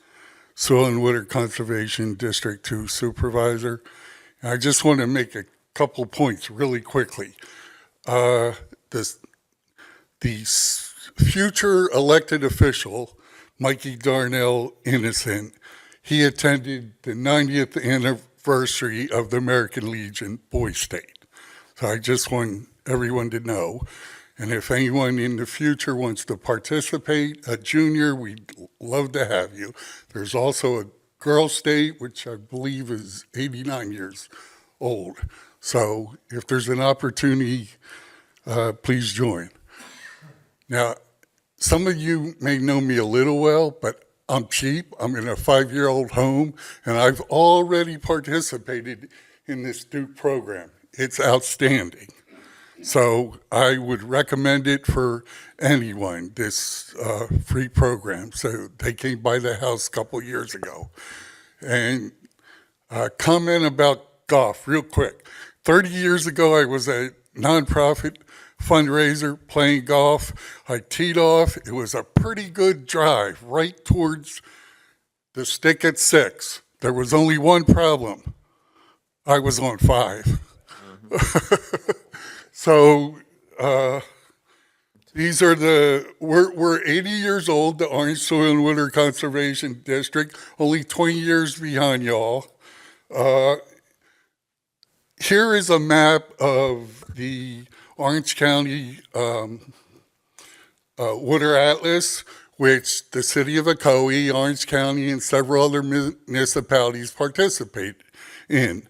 Soil and Water Conservation District 2 Supervisor. I just want to make a couple points really quickly. The future elected official, Mikey Darnell Innocent, he attended the 90th anniversary of the American Legion Boy State. So I just want everyone to know. And if anyone in the future wants to participate, a junior, we'd love to have you. There's also a girl state, which I believe is 89 years old. So if there's an opportunity, please join. Now, some of you may know me a little well, but I'm cheap. I'm in a 5-year-old home, and I've already participated in this Duke program. It's outstanding. So I would recommend it for anyone, this free program. So they came by the house a couple years ago. And comment about golf real quick. 30 years ago, I was a nonprofit fundraiser playing golf. I teed off. It was a pretty good drive right towards the stick at 6. There was only one problem. I was on 5. So these are we're 80 years old, the Orange Soil and Water Conservation District, only 20 years behind y'all. Here is a map of the Orange County Water Atlas, which the city of Ocoee, Orange County, and several other municipalities participate in.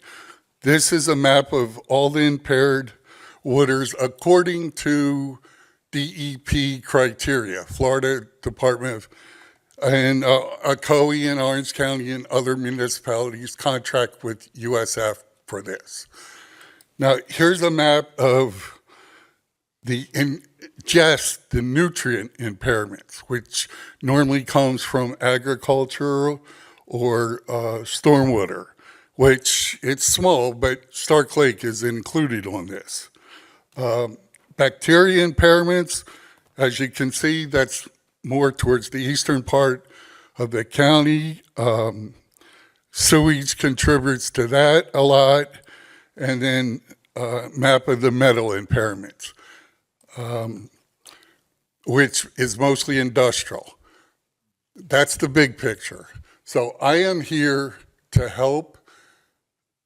This is a map of all the impaired waters according to DEP criteria, Florida Department of, and Ocoee and Orange County and other municipalities contract with USF for this. Now, here's a map of the nutrient impairments, which normally comes from agriculture or stormwater, which it's small, but Stark Lake is included on this. Bacteria impairments, as you can see, that's more towards the eastern part of the county. Sewage contributes to that a lot. And then map of the metal impairments, which is mostly industrial. That's the big picture. So I am here to help,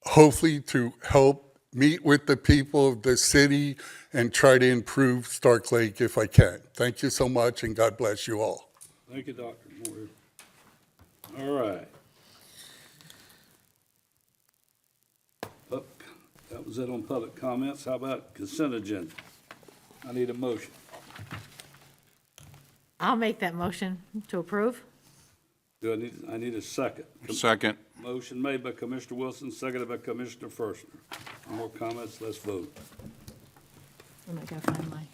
hopefully to help meet with the people of the city and try to improve Stark Lake if I can. Thank you so much, and God bless you all. Thank you, Dr. Moore. All right. That was it on public comments. How about consent agenda? I need a motion. I'll make that motion to approve. I need a second. Second. Motion made by Commissioner Wilson, seconded by Commissioner Fershner. No more comments, let's vote. I'm not going to find mine.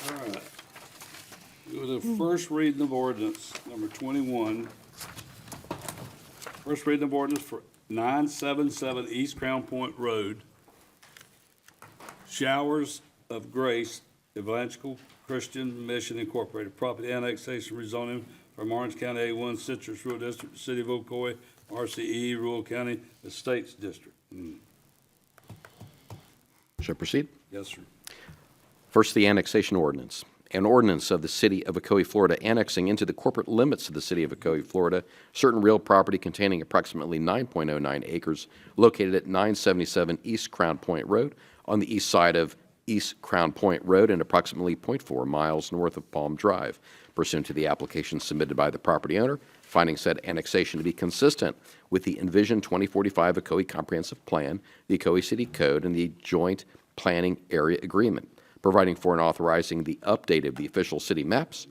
All right. It was a first reading of ordinance, number 21. First reading of ordinance for 977 East Crown Point Road. Showers of Grace Evangelical Christian Mission Incorporated. Property annexation rezoning from Orange County A1 Citrus Rural District, City of Ocoee, RCE Rural County Estates District. Shall I proceed? Yes, sir. First, the annexation ordinance. An ordinance of the City of Ocoee, Florida, annexing into the corporate limits of the City of Ocoee, Florida, certain real property containing approximately 9.09 acres located at 977 East Crown Point Road on the east side of East Crown Point Road and approximately 0.4 miles north of Palm Drive, pursuant to the application submitted by the property owner, finding said annexation to be consistent with the Envision 2045 Ocoee Comprehensive Plan, the Ocoee City Code, and the Joint Planning Area Agreement, providing for and authorizing the update of the official city maps,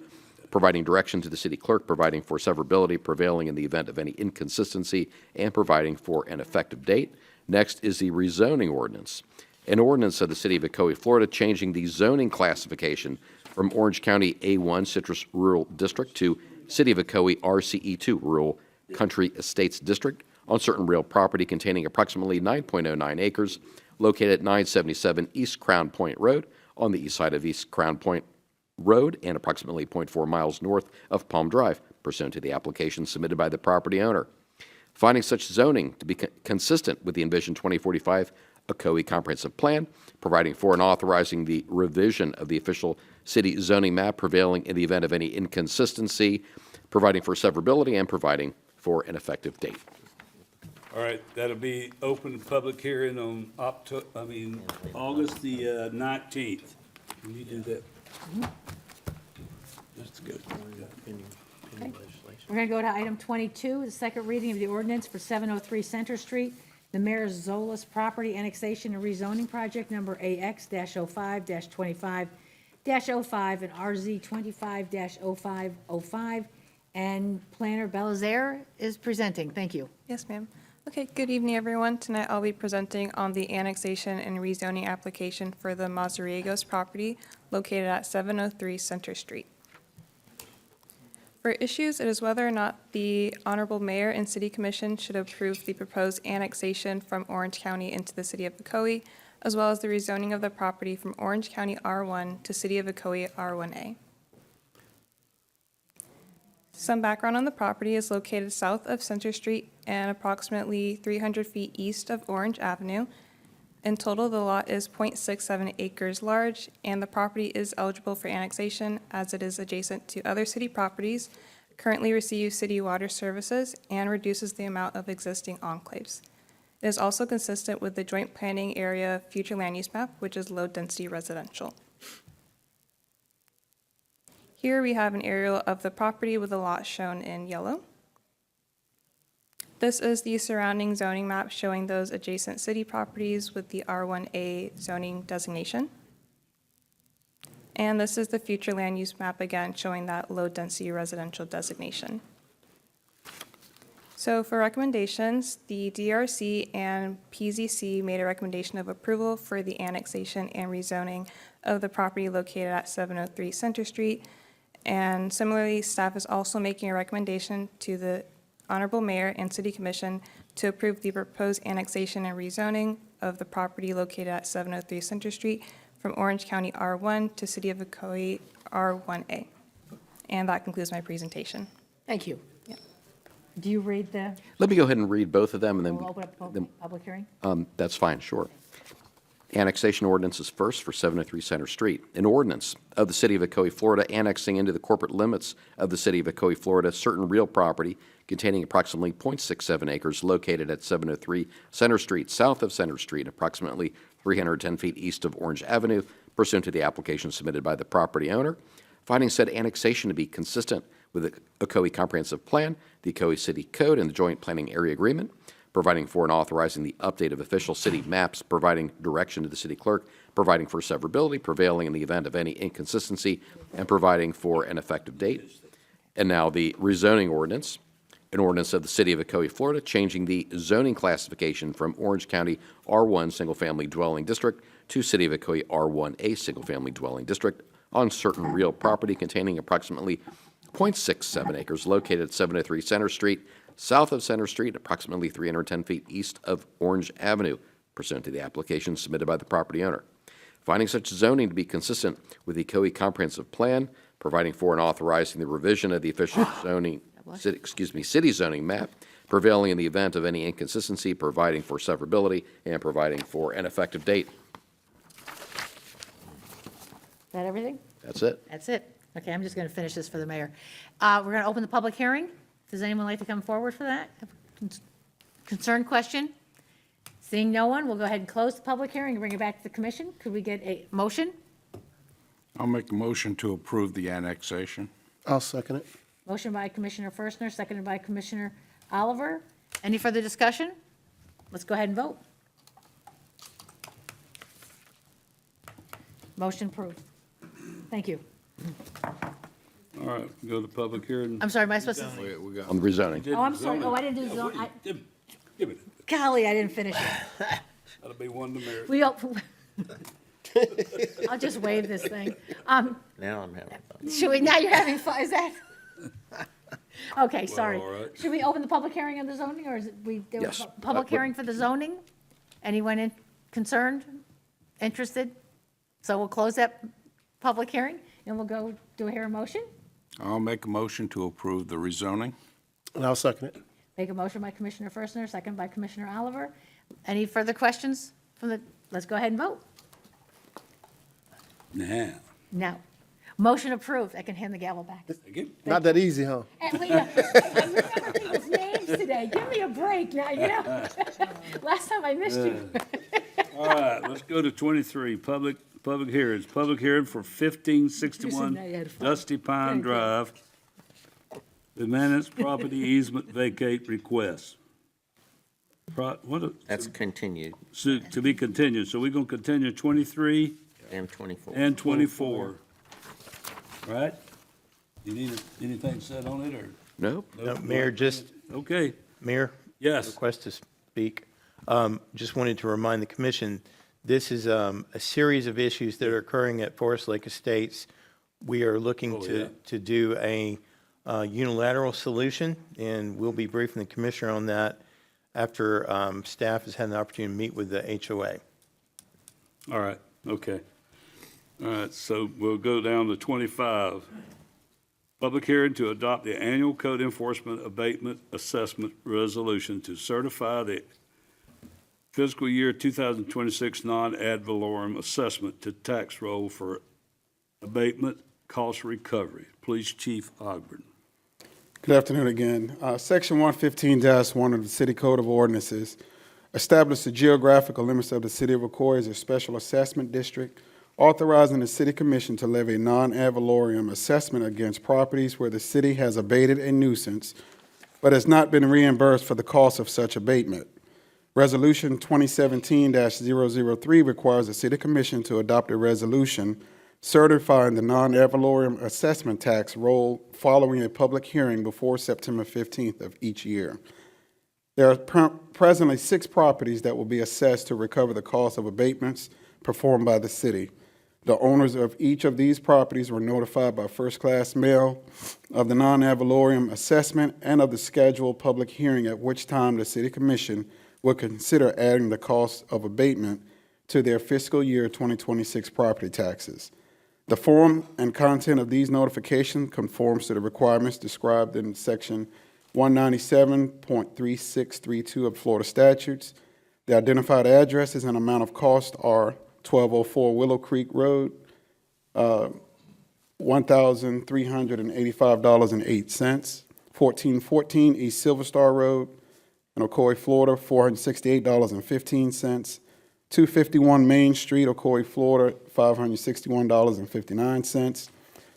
providing direction to the city clerk, providing for severability prevailing in the event of any inconsistency, and providing for an effective date. Next is the rezoning ordinance. An ordinance of the City of Ocoee, Florida, changing the zoning classification from Orange County A1 Citrus Rural District to City of Ocoee RCE2 Rural Country Estates District on certain real property containing approximately 9.09 acres located at 977 East Crown Point Road on the east side of East Crown Point Road and approximately 0.4 miles north of Palm Drive, pursuant to the application submitted by the property owner. Finding such zoning to be consistent with the Envision 2045 Ocoee Comprehensive Plan, providing for and authorizing the revision of the official city zoning map prevailing in the event of any inconsistency, providing for severability, and providing for an effective date. All right, that'll be open public hearing on August the 19th. Can you do that? That's good. Okay. We're going to go to item 22, the second reading of the ordinance for 703 Center Street, the Mayor's Zolas property annexation and rezoning project number AX-05-25-05 and RZ 25-0505. And Planner Belizaire is presenting. Thank you. Yes, ma'am. Okay, good evening, everyone. Tonight I'll be presenting on the annexation and rezoning application for the Mazariegos property located at 703 Center Street. For issues, it is whether or not the Honorable Mayor and City Commission should approve the proposed annexation from Orange County into the City of Ocoee, as well as the rezoning of the property from Orange County R1 to City of Ocoee R1A. Some background on the property is located south of Center Street and approximately 300 feet east of Orange Avenue. In total, the lot is 0.67 acres large, and the property is eligible for annexation as it is adjacent to other city properties, currently receives city water services, and reduces the amount of existing enclaves. It is also consistent with the Joint Planning Area Future Land Use Map, which is low-density residential. Here we have an aerial of the property with the lot shown in yellow. This is the surrounding zoning map showing those adjacent city properties with the R1A zoning designation. And this is the future land use map again showing that low-density residential designation. So for recommendations, the DRC and PZC made a recommendation of approval for the annexation and rezoning of the property located at 703 Center Street. And similarly, staff is also making a recommendation to the Honorable Mayor and City Commission to approve the proposed annexation and rezoning of the property located at 703 Center Street from Orange County R1 to City of Ocoee R1A. And that concludes my presentation. Thank you. Do you read the? Let me go ahead and read both of them, and then We'll open up public hearing. That's fine, sure. Annexation ordinance is first for 703 Center Street. An ordinance of the City of Ocoee, Florida, annexing into the corporate limits of the City of Ocoee, Florida, certain real property containing approximately 0.67 acres located at 703 Center Street, south of Center Street, approximately 310 feet east of Orange Avenue, pursuant to the application submitted by the property owner. Finding said annexation to be consistent with the Ocoee Comprehensive Plan, the Ocoee City Code, and the Joint Planning Area Agreement, providing for and authorizing the update of official city maps, providing direction to the city clerk, providing for severability prevailing in the event of any inconsistency, and providing for an effective date. And now the rezoning ordinance, an ordinance of the City of Ocoee, Florida, changing the zoning classification from Orange County R1 Single-Family Dwelling District to City of Ocoee R1A Single-Family Dwelling District on certain real property containing approximately 0.67 acres located at 703 Center Street, south of Center Street, approximately 310 feet east of Orange Avenue, pursuant to the application submitted by the property owner. Finding such zoning to be consistent with the Ocoee Comprehensive Plan, providing for and authorizing the revision of the official city zoning map, prevailing in the event of any inconsistency, providing for severability, and providing for an effective date. Is that everything? That's it. That's it. Okay, I'm just going to finish this for the mayor. We're going to open the public hearing. Does anyone like to come forward for that? Concern question? Seeing no one, we'll go ahead and close the public hearing and bring it back to the commission. Could we get a motion? I'll make a motion to approve the annexation. I'll second it. Motion by Commissioner Furstner, seconded by Commissioner Oliver. Any further discussion? Let's go ahead and vote. Motion approved. Thank you. All right, go to public hearing. I'm sorry, am I supposed to? On the rezoning. Oh, I'm sorry. Oh, I didn't do zone. Give it. Golly, I didn't finish it. That'll be one to Mayor. We all, I'll just wave this thing. Now I'm having fun. Should we, now you're having fun, is that? Okay, sorry. all right. Should we open the public hearing on the zoning, or is it, there was Yes. a public hearing for the zoning? Anyone concerned, interested? So we'll close that public hearing, and we'll go, do I hear a motion? I'll make a motion to approve the rezoning. And I'll second it. Make a motion by Commissioner Furstner, second by Commissioner Oliver. Any further questions from the, let's go ahead and vote. Now. No. Motion approved. I can hand the gavel back. Not that easy, huh? And I remember people's names today. Give me a break now, you know? Last time I missed you. All right, let's go to 23, public hearings. Public hearing for 1561 Now you had fun. Dusty Pine Thank you. Drive. The Manance property easement vacate request. That's continued. To be continued. So we're going to continue 23 And 24. and 24. Right? You need anything said on it, or? Nope. No, Mayor, just, Okay, Mayor? yes. Request to speak. Just wanted to remind the commission, this is a series of issues that are occurring at Forest Lake Estates. We are looking to do a unilateral solution, and we'll be briefing the commissioner on that after staff has had an opportunity to meet with the HOA. All right, okay. All right, so we'll go down to 25. Public hearing to adopt the annual code enforcement abatement assessment resolution to certify the fiscal year 2026 non-ad valorem assessment to tax roll for abatement cost recovery. Police Chief Ogburn. Good afternoon again. Section 115-1 of the City Code of Ordinances established the geographical limits of the City of Ocoee as a special assessment district, authorizing the City Commission to levy non-ad valorem assessment against properties where the city has abated a nuisance but has not been reimbursed for the cost of such abatement. Resolution 2017-003 requires the City Commission to adopt a resolution certifying the non-ad valorem assessment tax roll following a public hearing before September 15th of each year. There are presently 6 properties that will be assessed to recover the cost of abatements performed by the city. The owners of each of these properties were notified by first-class mail of the non-ad valorem assessment and of the scheduled public hearing at which time the City Commission would consider adding the cost of abatement to their fiscal year 2026 property taxes. The form and content of these notifications conforms to the requirements described in Section 197.3632 of Florida statutes. The identified addresses and amount of cost are 1204 Willow Creek Road, $1,385.08. 1414 East Silver Star Road, in Ocoee, Florida, $468.15. 251 Main Street, Ocoee, Florida, $561.59.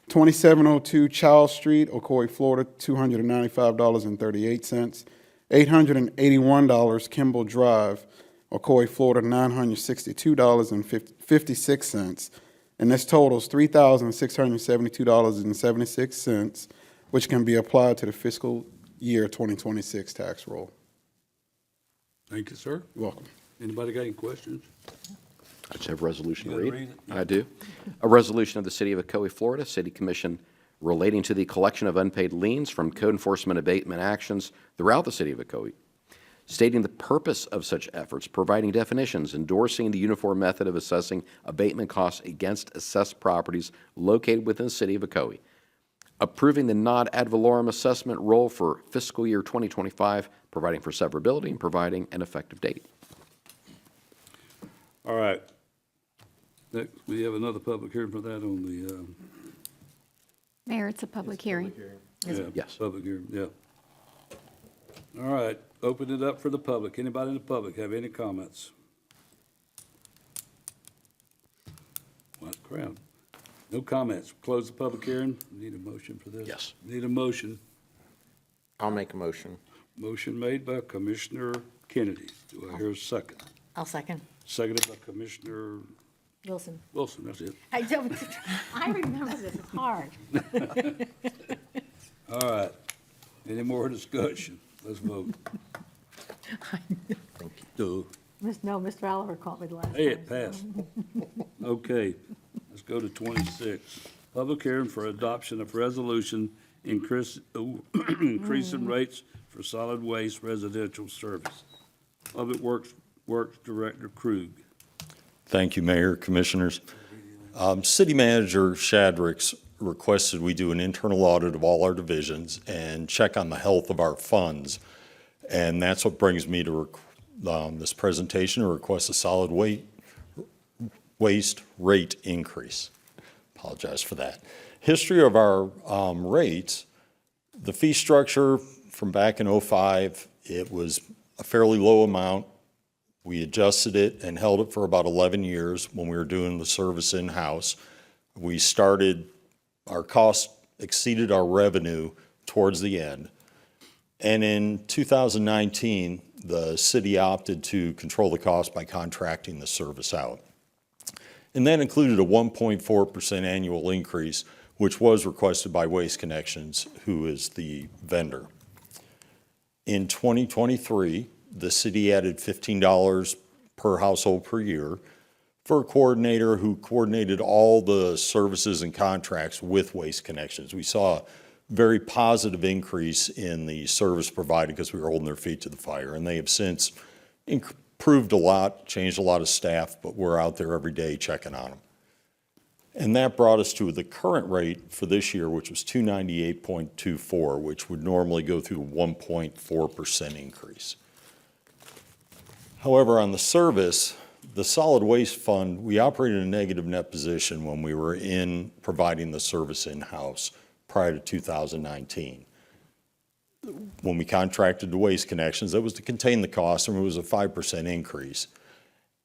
2702 Charles Street, Ocoee, Florida, $295.38. $881 Kimball Drive, Ocoee, Florida, $962.56. And this totals $3,672.76, which can be applied to the fiscal year 2026 tax roll. Thank you, sir. You're welcome. Anybody got any questions? I just have a resolution to You gotta read. read it? I do. A resolution of the City of Ocoee, Florida, City Commission relating to the collection of unpaid liens from code enforcement abatement actions throughout the City of Ocoee, stating the purpose of such efforts, providing definitions, endorsing the uniform method of assessing abatement costs against assessed properties located within the City of Ocoee, approving the non ad valorem assessment roll for fiscal year 2025, providing for severability and providing an effective date. All right. Next, we have another public hearing for that on the, Mayor, it's a public hearing. Yes. Public hearing, yeah. All right, open it up for the public. Anybody in the public have any comments? What crowd? No comments. Close the public hearing. Need a motion for this? Yes. Need a motion. I'll make a motion. Motion made by Commissioner Kennedy. Do I hear a second? I'll second. Seconded by Commissioner Wilson. Wilson, that's it. I don't, I remember this, it's hard. All right. Any more discussion? Let's vote. Thank you. No, Mr. Oliver caught me the last time. Hey, it passed. Okay, let's go to 26. Public hearing for adoption of resolution increasing rates for solid waste residential service. Public Works Director Krug. Thank you, Mayor, Commissioners. City Manager Shadrick's requested we do an internal audit of all our divisions and check on the health of our funds. And that's what brings me to this presentation, to request a solid waste rate increase. Apologize for that. History of our rates, the fee structure from back in '05, it was a fairly low amount. We adjusted it and held it for about 11 years when we were doing the service in-house. We started, our cost exceeded our revenue towards the end. And in 2019, the city opted to control the cost by contracting the service out. And that included a 1.4% annual increase, which was requested by Waste Connections, who is the vendor. In 2023, the city added $15 per household per year for a coordinator who coordinated all the services and contracts with Waste Connections. We saw a very positive increase in the service provided because we were holding their feet to the fire, and they have since improved a lot, changed a lot of staff, but we're out there every day checking on them. And that brought us to the current rate for this year, which was $298.24, which would normally go through a 1.4% increase. However, on the service, the solid waste fund, we operated in a negative net position when we were in providing the service in-house prior to 2019. When we contracted to Waste Connections, that was to contain the cost, and it was a 5% increase.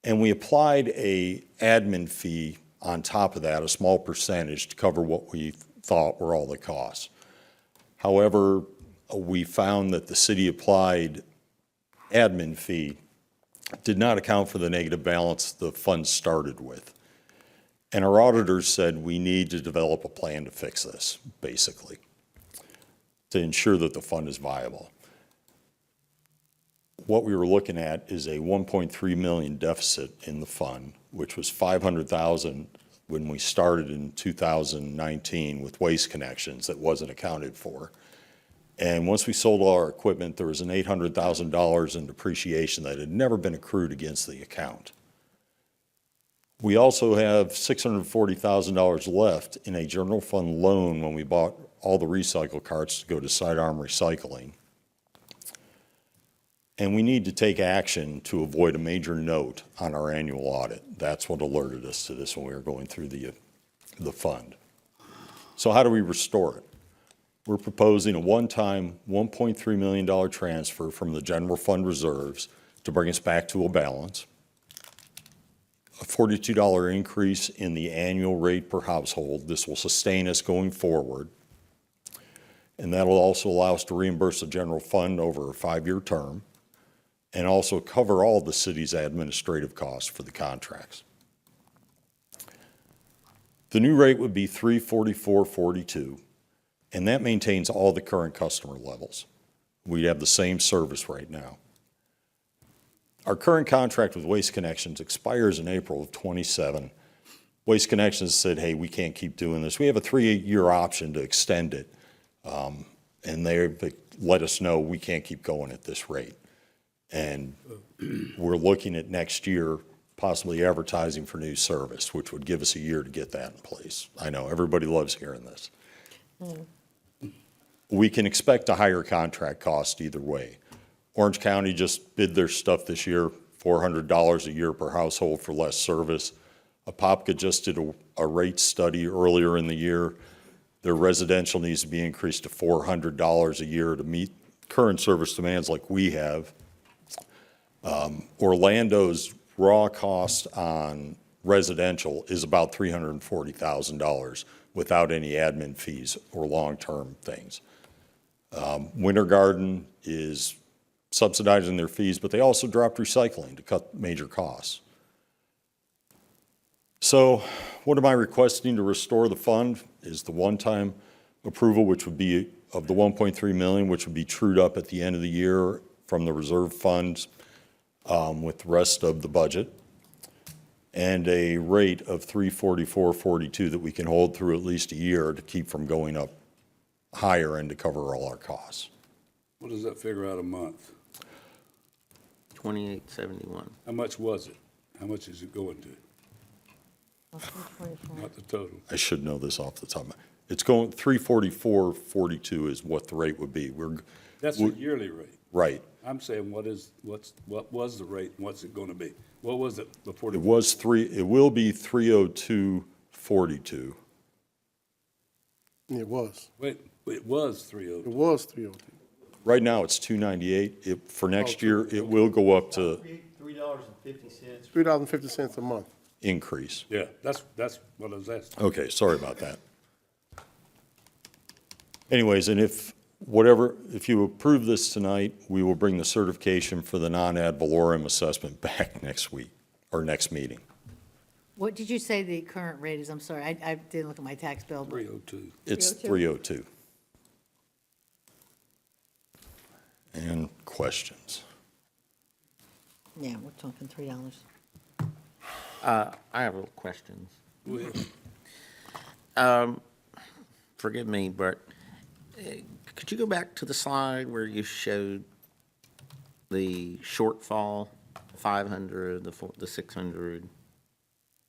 And we applied a admin fee on top of that, a small percentage, to cover what we thought were all the costs. However, we found that the city applied admin fee did not account for the negative balance the fund started with. And our auditors said we need to develop a plan to fix this, basically, to ensure that the fund is viable. What we were looking at is a $1.3 million deficit in the fund, which was $500,000 when we started in 2019 with Waste Connections that wasn't accounted for. And once we sold all our equipment, there was an $800,000 in depreciation that had never been accrued against the account. We also have $640,000 left in a general fund loan when we bought all the recycle carts to go to Sidearm Recycling. And we need to take action to avoid a major note on our annual audit. That's what alerted us to this when we were going through the fund. So how do we restore it? We're proposing a one-time $1.3 million transfer from the general fund reserves to bring us back to a balance, a $42 increase in the annual rate per household. This will sustain us going forward, and that will also allow us to reimburse the general fund over a 5-year term and also cover all the city's administrative costs for the contracts. The new rate would be $344.42. And that maintains all the current customer levels. We have the same service right now. Our current contract with Waste Connections expires in April of '27. Waste Connections said, hey, we can't keep doing this. We have a 3-year option to extend it. And they let us know we can't keep going at this rate. And we're looking at next year possibly advertising for new service, which would give us a year to get that in place. I know everybody loves hearing this. we can expect a higher contract cost either way. Orange County just bid their stuff this year, $400 a year per household for less service. Apopka just did a rate study earlier in the year. Their residential needs to be increased to $400 a year to meet current service demands like we have. Orlando's raw cost on residential is about $340,000 without any admin fees or long-term things. Winter Garden is subsidizing their fees, but they also dropped recycling to cut major costs. So what am I requesting to restore the fund is the one-time approval, which would be of the 1.3 million, which would be trued up at the end of the year from the reserve funds with the rest of the budget, and a rate of 344.42 that we can hold through at least a year to keep from going up higher and to cover all our costs. What does that figure out a month? $28.71. How much was it? How much is it going to? Not the total. I should know this off the top of my, it's going, 344.42 is what the rate would be. That's a yearly rate. Right. I'm saying what was the rate and what's it going to be? What was it before? It will be 302.42. It was. Wait, it was 302. It was 302. Right now, it's 298. For next year, it will go up to $3.50. $3.50 a month. increase. Yeah, that's what I was asking. Okay, sorry about that. Anyways, and if you approve this tonight, we will bring the certification for the non-ad valorem assessment back next week, or next meeting. What did you say the current rate is? I'm sorry, I didn't look at my tax bill. 302. It's 302. And questions? Yeah, we're talking $3. I have questions. Forgive me, but could you go back to the slide where you showed the shortfall, 500, the 600,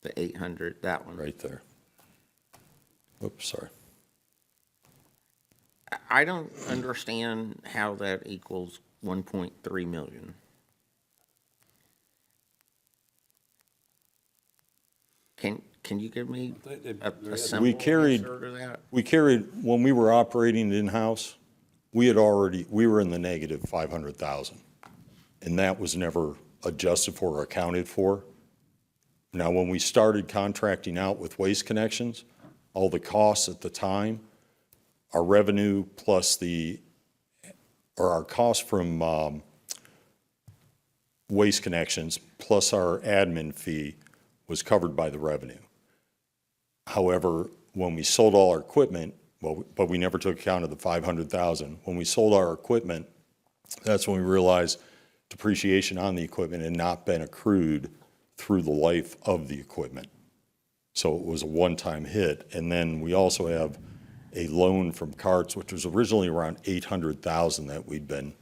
the 800, that one? Right there. Oops, sorry. I don't understand how that equals 1.3 million. Can you give me a simple answer to that? We carried, when we were operating in-house, we were in the negative 500,000. And that was never adjusted for or accounted for. Now, when we started contracting out with Waste Connections, all the costs at the time, our revenue plus our cost from Waste Connections plus our admin fee was covered by the revenue. However, when we sold all our equipment, but we never took account of the 500,000. When we sold our equipment, that's when we realized depreciation on the equipment had not been accrued through the life of the equipment. So it was a one-time hit. And then we also have a loan from CARTS, which was originally around 800,000 that we'd been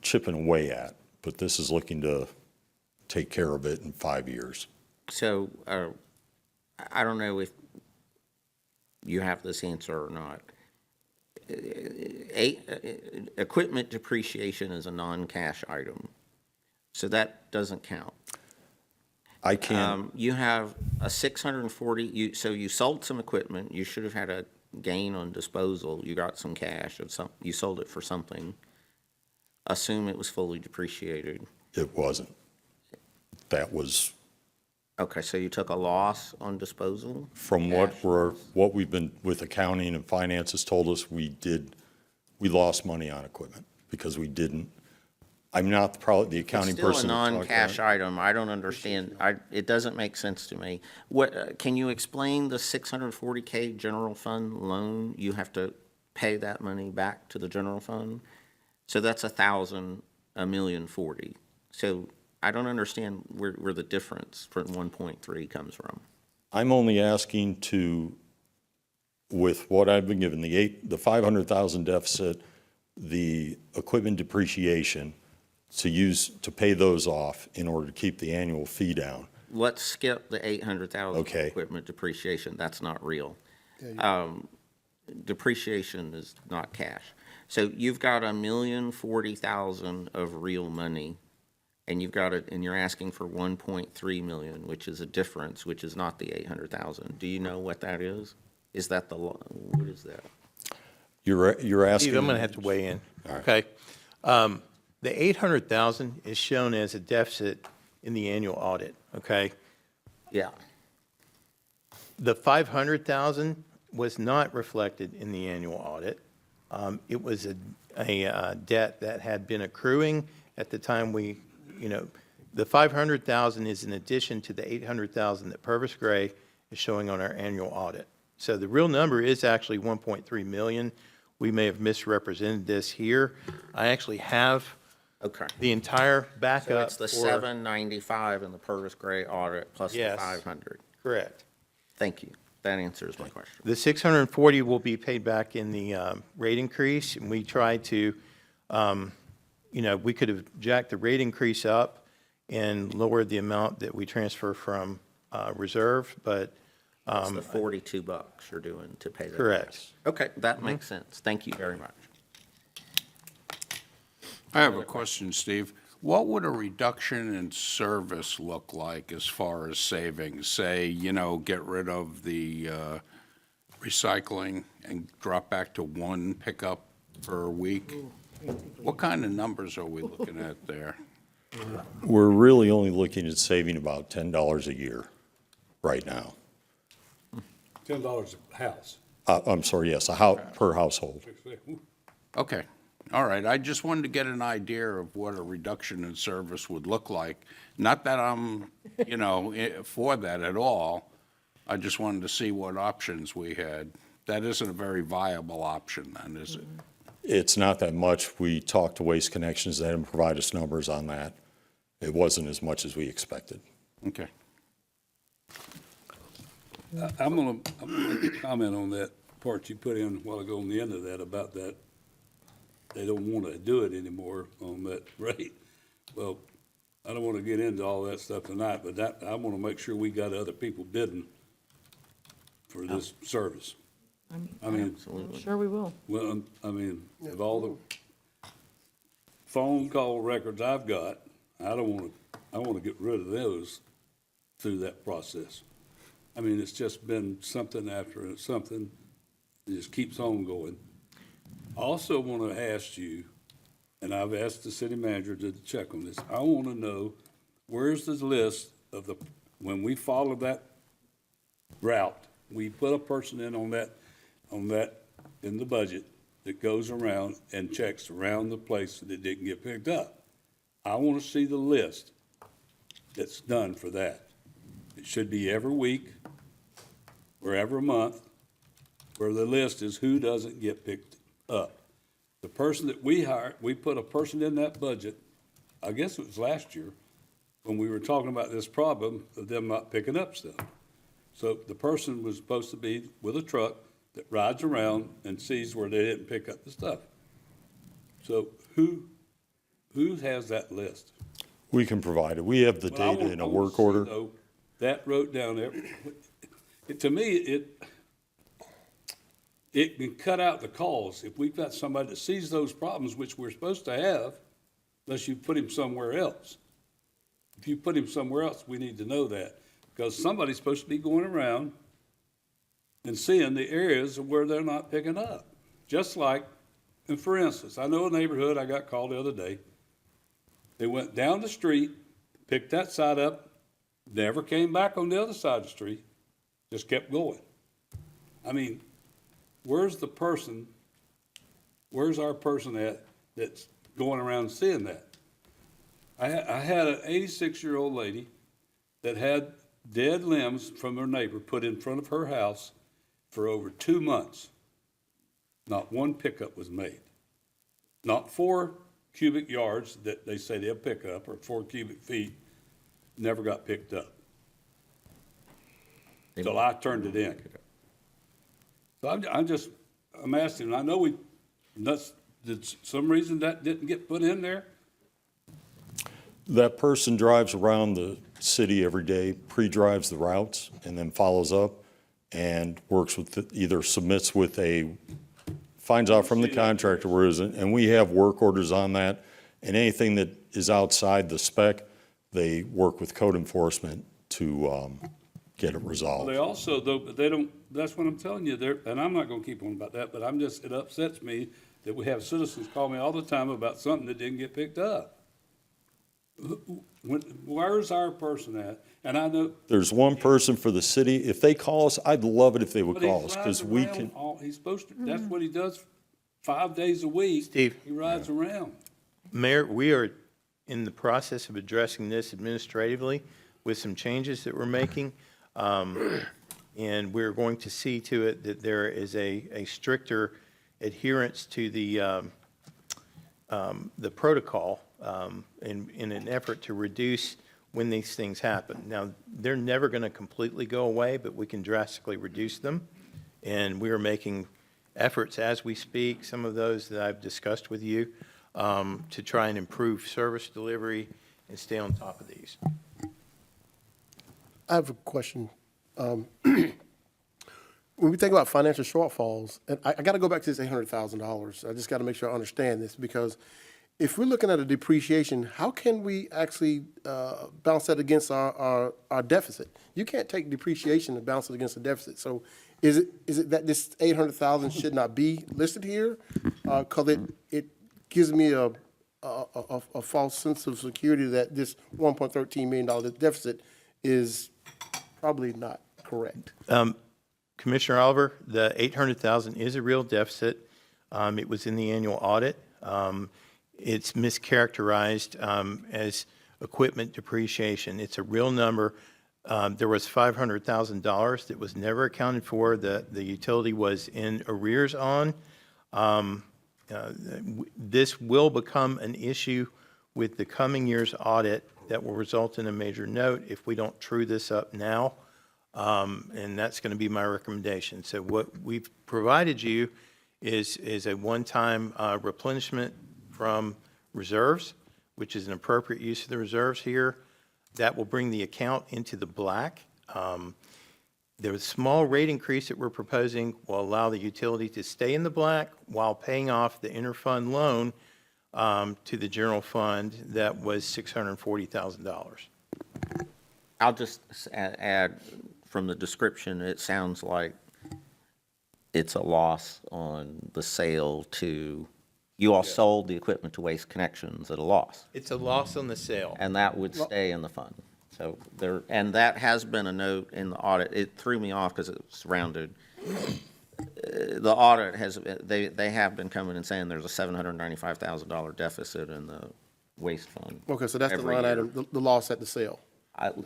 chipping away at. But this is looking to take care of it in 5 years. So I don't know if you have this answer or not. Equipment depreciation is a non-cash item, so that doesn't count. I can't. You have a 640, so you sold some equipment, you should have had a gain on disposal, you got some cash, you sold it for something. Assume it was fully depreciated. It wasn't. That was. Okay, so you took a loss on disposal? From what we've been, with accounting and finances told us, we lost money on equipment because we didn't. I'm not probably the accounting person. It's still a to talk non-cash about it. item. I don't understand. It doesn't make sense to me. Can you explain the 640K general fund loan? You have to pay that money back to the general fund? So that's $1,040,000. So I don't understand where the difference from 1.3 comes from. I'm only asking with what I've been given, the 500,000 deficit, the equipment depreciation, to pay those off in order to keep the annual fee down. Let's skip the 800,000 Okay. equipment depreciation. That's not real. depreciation is not cash. So you've got $1,040,000 of real money, and you've got it, and you're asking for 1.3 million, which is a difference, which is not the 800,000. Do you know what that is? Is that what is that? You're asking. Steve, I'm going to have to weigh in. Okay. The 800,000 is shown as a deficit in the annual audit, okay? Yeah. The 500,000 was not reflected in the annual audit. It was a debt that had been accruing at the time the 500,000 is in addition to the 800,000 that Purvis Gray is showing on our annual audit. So the real number is actually 1.3 million. We may have misrepresented this here. I actually have the entire backup. So it's the 795 in the Purvis Gray audit plus the 500. Correct. Thank you. That answers my question. The 640 will be paid back in the rate increase, and we tried to, we could have jacked the rate increase up and lowered the amount that we transfer from reserve, but. It's the $42 you're doing to pay that. Correct. Okay, that makes sense. Thank you very much. I have a question, Steve. What would a reduction in service look like as far as savings? Say, get rid of the recycling and drop back to one pickup per week? What kind of numbers are we looking at there? We're really only looking at saving about $10 a year right now. $10 a house. I'm sorry, yes, per household. Okay, all right. I just wanted to get an idea of what a reduction in service would look like. Not that I'm, for that at all. I just wanted to see what options we had. That isn't a very viable option then, is it? It's not that much. We talked to Waste Connections. They didn't provide us numbers on that. It wasn't as much as we expected. Okay. I'm gonna comment on that part you put in a while ago on the end of that about that they don't want to do it anymore on that rate. Well, I don't want to get into all that stuff tonight, but I want to make sure we got other people bidding for this service. I mean, Sure we will. well, I mean, of all the phone call records I've got, I want to get rid of those through that process. I mean, it's just been something after something. It just keeps on going. I also want to ask you, and I've asked the city manager to check on this. I want to know, where's the list of when we follow that route, we put a person in on that in the budget that goes around and checks around the place that it didn't get picked up. I want to see the list that's done for that. It should be every week or every month, where the list is who doesn't get picked up. The person that we hired, we put a person in that budget, I guess it was last year, when we were talking about this problem of them not picking up stuff. So the person was supposed to be with a truck that rides around and sees where they didn't pick up the stuff. So who has that list? We can provide it. We have the data in a work order. That wrote down there. To me, it can cut out the calls. If we've got somebody that sees those problems, which we're supposed to have, unless you put him somewhere else. If you put him somewhere else, we need to know that, because somebody's supposed to be going around and seeing the areas where they're not picking up. Just like, and for instance, I know a neighborhood, I got called the other day. They went down the street, picked that side up, never came back on the other side of the street, just kept going. I mean, where's our person at that's going around seeing that? I had an 86-year-old lady that had dead limbs from her neighbor put in front of her house for over 2 months. Not one pickup was made. Not 4 cubic yards that they say they'll pick up, or 4 cubic feet, never got picked up. So I turned it in. So I'm asking, I know did some reason that didn't get put in there? That person drives around the city every day, pre-drives the routes, and then follows up. and works with, either submits with finds out from the contractor where it isn't, and we have work orders on that. And anything that is outside the spec, they work with code enforcement to get it Well, resolved. they also, though, but they don't, that's what I'm telling you, and I'm not gonna keep on about that, but it upsets me that we have citizens call me all the time about something that didn't get picked up. Where's our person at? And I know. There's one person for the city. If they call us, I'd love it if they would But he call us, because we rides can. around he's supposed to, that's what he does 5 days a week. Steve. He rides around. Mayor, we are in the process of addressing this administratively with some changes that we're making. And we're going to see to it that there is a stricter adherence to the protocol in an effort to reduce when these things happen. Now, they're never going to completely go away, but we can drastically reduce them. And we are making efforts as we speak, some of those that I've discussed with you, to try and improve service delivery and stay on top of these. I have a question. When we think about financial shortfalls, and I got to go back to this $800,000. I just got to make sure I understand this, because if we're looking at a depreciation, how can we actually balance that against our deficit? You can't take depreciation and balance it against a deficit. So is it that this $800,000 should not be listed here? Because it gives me a false sense of security that this $1.13 million deficit is probably not correct. Commissioner Oliver, the $800,000 is a real deficit. It was in the annual audit. It's mischaracterized as equipment depreciation. It's a real number. There was $500,000 that was never accounted for, that the utility was in arrears on. This will become an issue with the coming year's audit that will result in a major note if we don't true this up now. And that's going to be my recommendation. So what we've provided you is a one-time replenishment from reserves, which is an appropriate use of the reserves here. That will bring the account into the black. The small rate increase that we're proposing will allow the utility to stay in the black while paying off the interfund loan to the general fund that was $640,000. I'll just add, from the description, it sounds like it's a loss on the sale to, you all sold the equipment to Waste Connections at a loss. It's a loss on the sale. And that would stay in the fund. So there, and that has been a note in the audit. It threw me off because it's rounded. The audit has, they have been coming and saying there's a $795,000 deficit in the waste fund. Okay, so that's the every line year. item, the loss at the sale.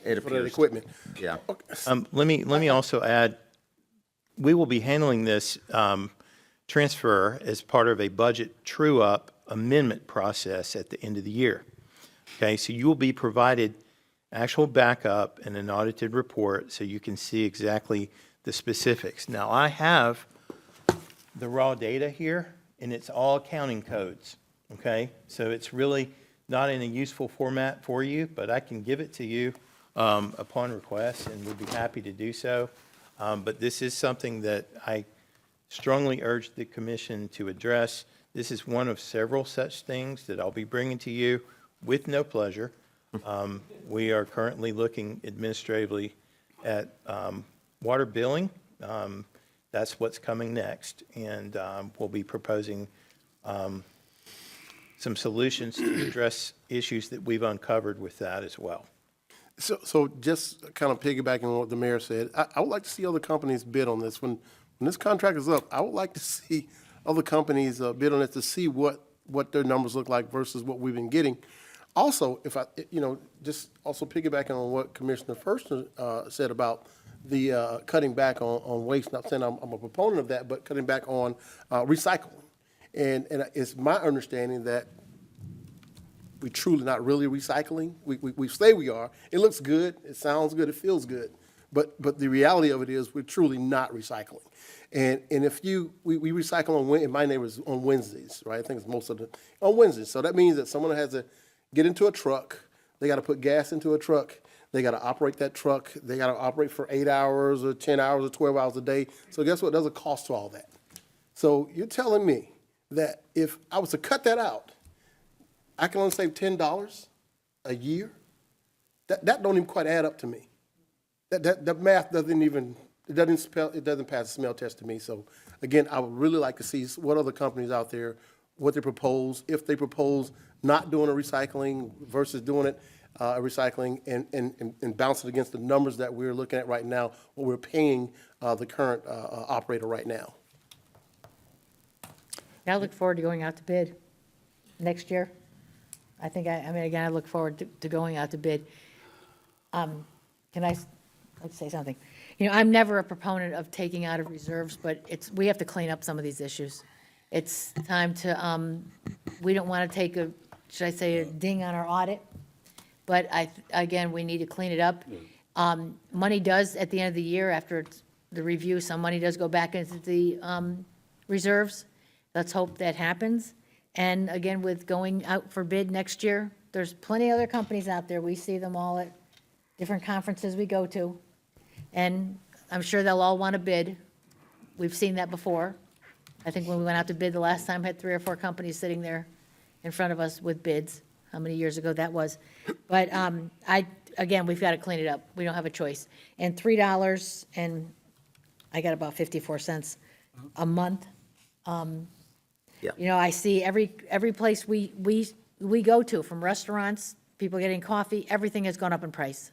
It For the appears. equipment. Yeah. Let me also add, we will be handling this transfer as part of a budget true-up amendment process at the end of the year. Okay, so you will be provided actual backup and an audited report so you can see exactly the specifics. Now, I have the raw data here, and it's all accounting codes, okay? So it's really not in a useful format for you, but I can give it to you upon request, and we'd be happy to do so. But this is something that I strongly urge the commission to address. This is one of several such things that I'll be bringing to you with no pleasure. We are currently looking administratively at water billing. That's what's coming next, and we'll be proposing some solutions to address issues that we've uncovered with that as well. So just kind of piggybacking on what the mayor said, I would like to see other companies bid on this. When this contract is up, I would like to see other companies bid on it to see what their numbers look like versus what we've been getting. Also, if I, just also piggybacking on what Commissioner Firstner said about the cutting back on waste, not saying I'm a proponent of that, but cutting back on recycling. And it's my understanding that we're truly not really recycling. We say we are. It looks good, it sounds good, it feels good. But the reality of it is we're truly not recycling. And if we recycle in my neighborhood on Wednesdays, right? I think it's most of on Wednesdays. So that means that someone has to get into a truck, they got to put gas into a truck, They got to operate that truck. They got to operate for 8 hours or 10 hours or 12 hours a day. So guess what? There's a cost to all that. So you're telling me that if I was to cut that out, I can only save $10 a year? That don't even quite add up to me. That math doesn't even, it doesn't pass the smell test to me. So again, I would really like to see what other companies out there, what they propose, if they propose not doing a recycling versus doing it, recycling and bouncing against the numbers that we're looking at right now, what we're paying the current operator right now. I look forward to going out to bid next year. I think, I mean, again, I look forward to going out to bid. Let's say something. You know, I'm never a proponent of taking out of reserves, but we have to clean up some of these issues. It's time to, we don't want to take should I say, a ding on our audit, but again, we need to clean it up. Money does, at the end of the year, after the review, some money does go back into the reserves. Let's hope that happens. And again, with going out for bid next year, there's plenty of other companies out there. We see them all at different conferences we go to. And I'm sure they'll all want to bid. We've seen that before. I think when we went out to bid the last time, had 3 or 4 companies sitting there in front of us with bids. How many years ago that was? But again, we've got to clean it up. We don't have a choice. And $3, and I got about 54 cents a month. You know, I see every place we go to, from restaurants, people getting coffee, everything has gone up in price.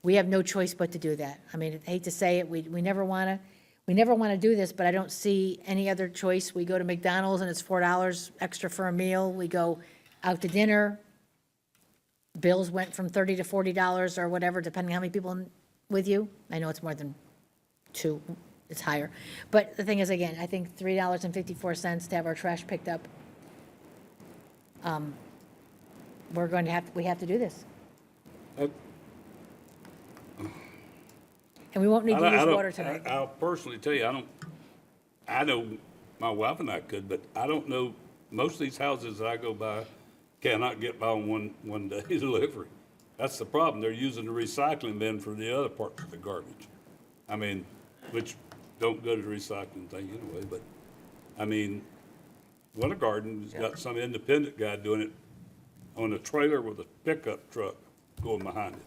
We have no choice but to do that. I mean, I hate to say it, we never want to do this, but I don't see any other choice. We go to McDonald's and it's $4 extra for a meal. We go out to dinner. Bills went from $30 to $40 or whatever, depending on how many people with you. I know it's more than 2. It's higher. But the thing is, again, I think $3.54 to have our trash picked up. We have to do this. And we won't need to use water tonight. I'll personally tell you, I know my wife and I could, but I don't know, most of these houses that I go by cannot get by on one day delivery. That's the problem. They're using the recycling bin for the other part of the garbage. I mean, which don't go to the recycling thing anyway, but, I mean, Winter Garden's got some independent guy doing it on a trailer with a pickup truck going behind it.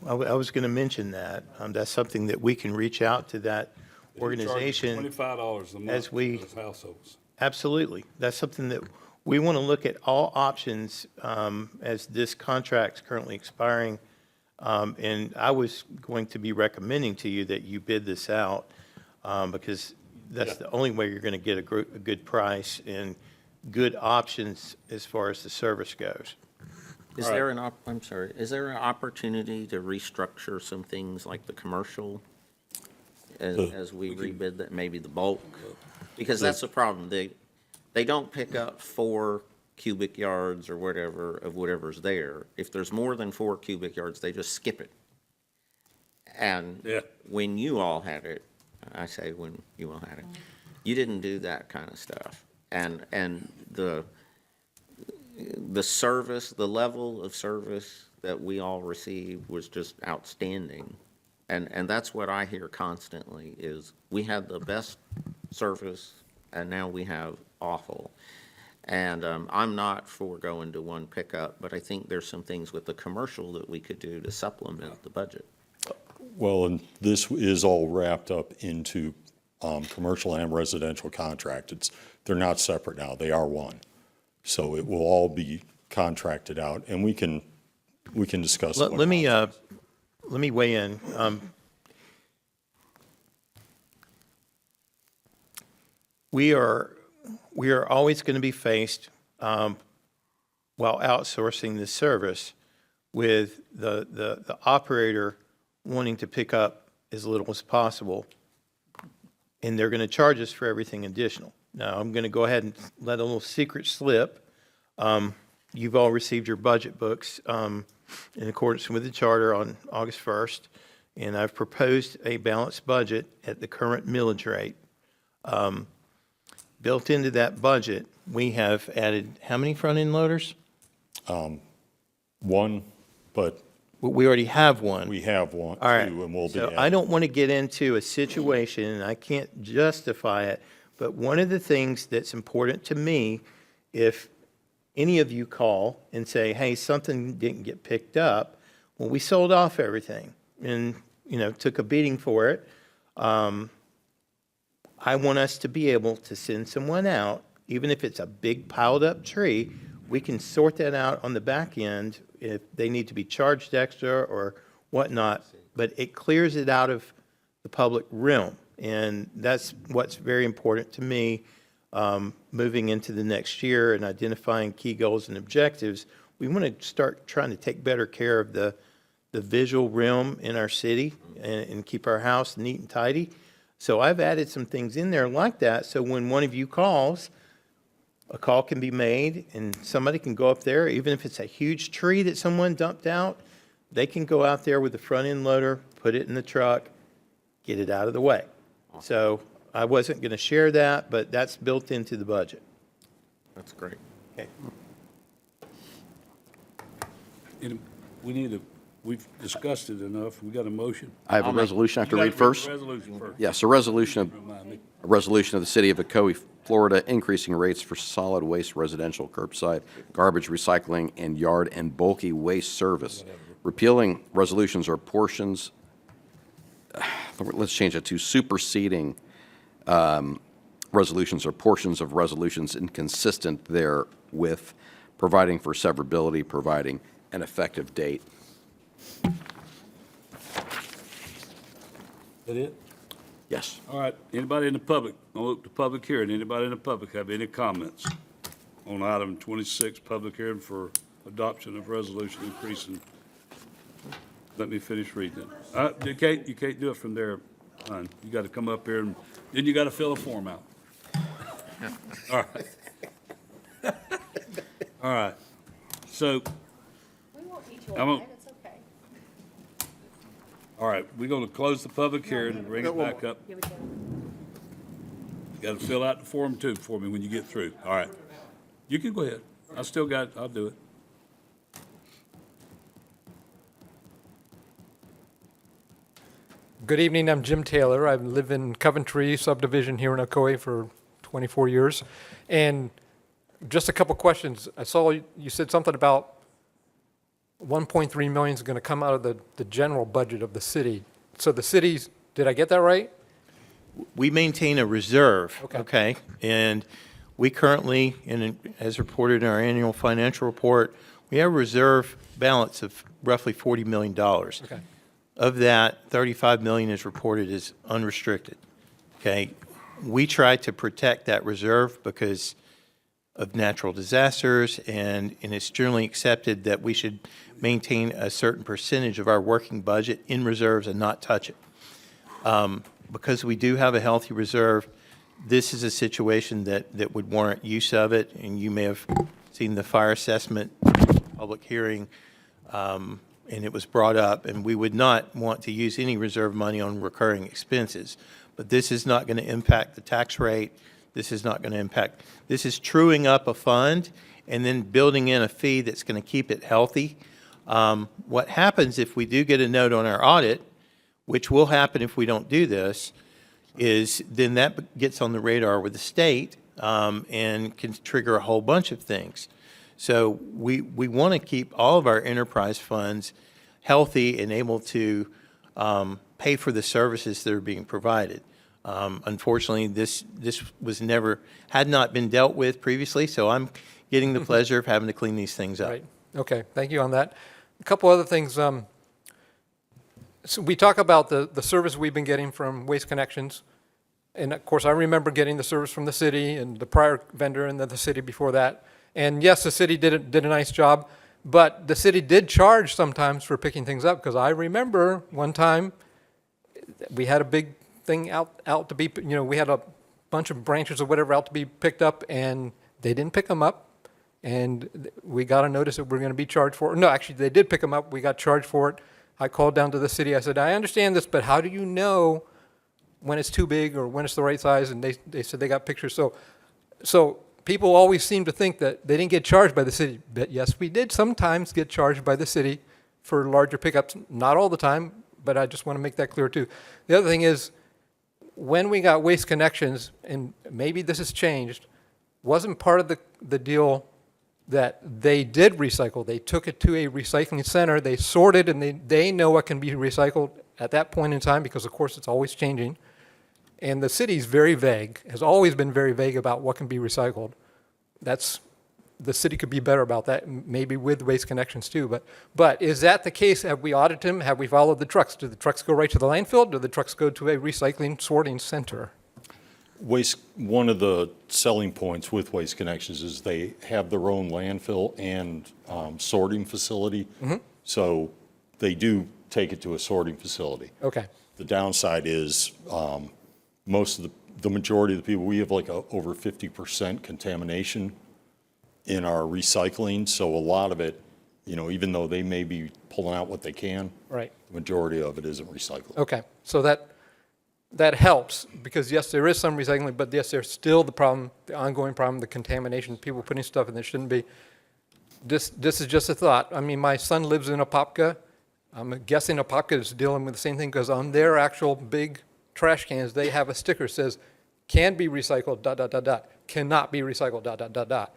I was going to mention that. That's something that we can reach out to that organization. $25 a month as we, for those households. Absolutely. That's something that we want to look at all options as this contract's currently expiring. And I was going to be recommending to you that you bid this out because that's the only way you're going to get a good price and good options as far as the service goes. Is there I'm sorry, is there an opportunity to restructure some things like the commercial as we rebid that, maybe the bulk? Because that's the problem. They don't pick up 4 cubic yards or whatever of whatever's there. If there's more than 4 cubic yards, they just skip it. And when you all had it, I say when you all had it, you didn't do that kind of stuff. And the service, the level of service that we all received was just outstanding. And that's what I hear constantly is we had the best service and now we have awful. And I'm not for going to one pickup, but I think there's some things with the commercial that we could do to supplement the budget. Well, and this is all wrapped up into commercial and residential contract. They're not separate now, they are one. So it will all be contracted out, and we can discuss. Let me weigh in. We are always going to be faced, while outsourcing this service, with the operator wanting to pick up as little as possible, and they're going to charge us for everything additional. Now, I'm going to go ahead and let a little secret slip. You've all received your budget books in accordance with the charter on August 1st, and I've proposed a balanced budget at the current millage rate. Built into that budget, we have added how many front-end loaders? 1, but We already have one. We have one, All right. too, and we'll be So adding. I don't want to get into a situation, and I can't justify it, but one of the things that's important to me, if any of you call and say, hey, something didn't get picked up, well, we sold off everything and, took a beating for it. I want us to be able to send someone out, even if it's a big piled up tree, we can sort that out on the back end if they need to be charged extra or whatnot, but it clears it out of the public realm. And that's what's very important to me, moving into the next year and identifying key goals and objectives. We want to start trying to take better care of the visual realm in our city and keep our house neat and tidy. So I've added some things in there like that, so when one of you calls, a call can be made and somebody can go up there, even if it's a huge tree that someone dumped out, they can go out there with the front end loader, put it in the truck, get it out of the way. So I wasn't going to share that, but that's built into the budget. That's great. Okay. We've discussed it enough. We got a motion. I have a resolution I have to You read gotta first. the resolution first. Yes, a resolution of the City of Ocoee, Florida, increasing rates for solid waste residential curbside, garbage recycling, and yard and bulky waste service. Repealing resolutions or portions, let's change it to superseding resolutions or portions of resolutions inconsistent therewith, providing for severability, providing an effective date. That it? Yes. All right, anybody in the public, I'll open the public hearing, anybody in the public have any comments on item 26, public hearing for adoption of resolution increasing? Let me finish reading it. You can't do it from there, hon. You gotta come up here and, then you gotta fill a form out. All right. All right, so, We won't eat you I'm all a- night, it's okay. all right, we're gonna close the public hearing and bring it back up. Give it to him. You gotta fill out the form too for me when you get through. All right. You can go ahead. I still got, I'll do it. Good evening, I'm Jim Taylor. I've lived in Coventry subdivision here in Ocoee for 24 years. And just a couple questions. I saw you said something about 1.3 million is going to come out of the general budget of the city. So the cities, did I get that right? We maintain a reserve, Okay. okay? And we currently, and as reported in our annual financial report, we have a reserve balance of roughly $40 million. Okay. Of that, 35 million is reported as unrestricted, okay? We try to protect that reserve because of natural disasters, and it's generally accepted that we should maintain a certain percentage of our working budget in reserves and not touch it. Because we do have a healthy reserve, this is a situation that would warrant use of it, and you may have seen the fire assessment public hearing, and it was brought up, and we would not want to use any reserve money on recurring expenses. But this is not going to impact the tax rate. This is not going to impact, this is truing up a fund and then building in a fee that's going to keep it healthy. What happens if we do get a note on our audit, which will happen if we don't do this, is then that gets on the radar with the state and can trigger a whole bunch of things. So we want to keep all of our enterprise funds healthy and able to pay for the services that are being provided. Unfortunately, this was never, had not been dealt with previously, so I'm getting the pleasure of having to clean these things up. Right. Okay, thank you on that. A couple other things. So we talk about the service we've been getting from Waste Connections. And of course, I remember getting the service from the city and the prior vendor and then the city before that. And yes, the city did a nice job, but the city did charge sometimes for picking things up, because I remember one time we had a big thing out to be, we had a bunch of branches or whatever out to be picked up, and they didn't pick them up. And we got a notice that we're going to be charged for it. No, actually, they did pick them up. We got charged for it. I called down to the city. I said, I understand this, but how do you know when it's too big or when it's the right size? And they said they got pictures. So people always seem to think that they didn't get charged by the city. But yes, we did sometimes get charged by the city for larger pickups, not all the time, but I just want to make that clear too. The other thing is, when we got Waste Connections, and maybe this has changed, wasn't part of the deal that they did recycle. They took it to a recycling center, they sorted, and they know what can be recycled at that point in time, because of course it's always changing. And the city's very vague, has always been very vague about what can be recycled. The city could be better about that, maybe with Waste Connections too. But is that the case? Have we audited them? Have we followed the trucks? Do the trucks go right to the landfill? Do the trucks go to a recycling sorting center? One of the selling points with Waste Connections is they have their own landfill and sorting facility. So they do take it to a sorting facility. Okay. The downside is most of the majority of the people, we have like over 50% contamination in our recycling. So a lot of it, even though they may be pulling out what they can, Right. the majority of it isn't recycled. Okay, so that helps, because yes, there is some recycling, but yes, there's still the problem, the ongoing problem, the contamination, people putting stuff in there shouldn't be. This is just a thought. I mean, my son lives in Apopka. I'm guessing Apopka is dealing with the same thing, because on their actual big trash cans, they have a sticker that says, can be recycled, ... cannot be recycled, ...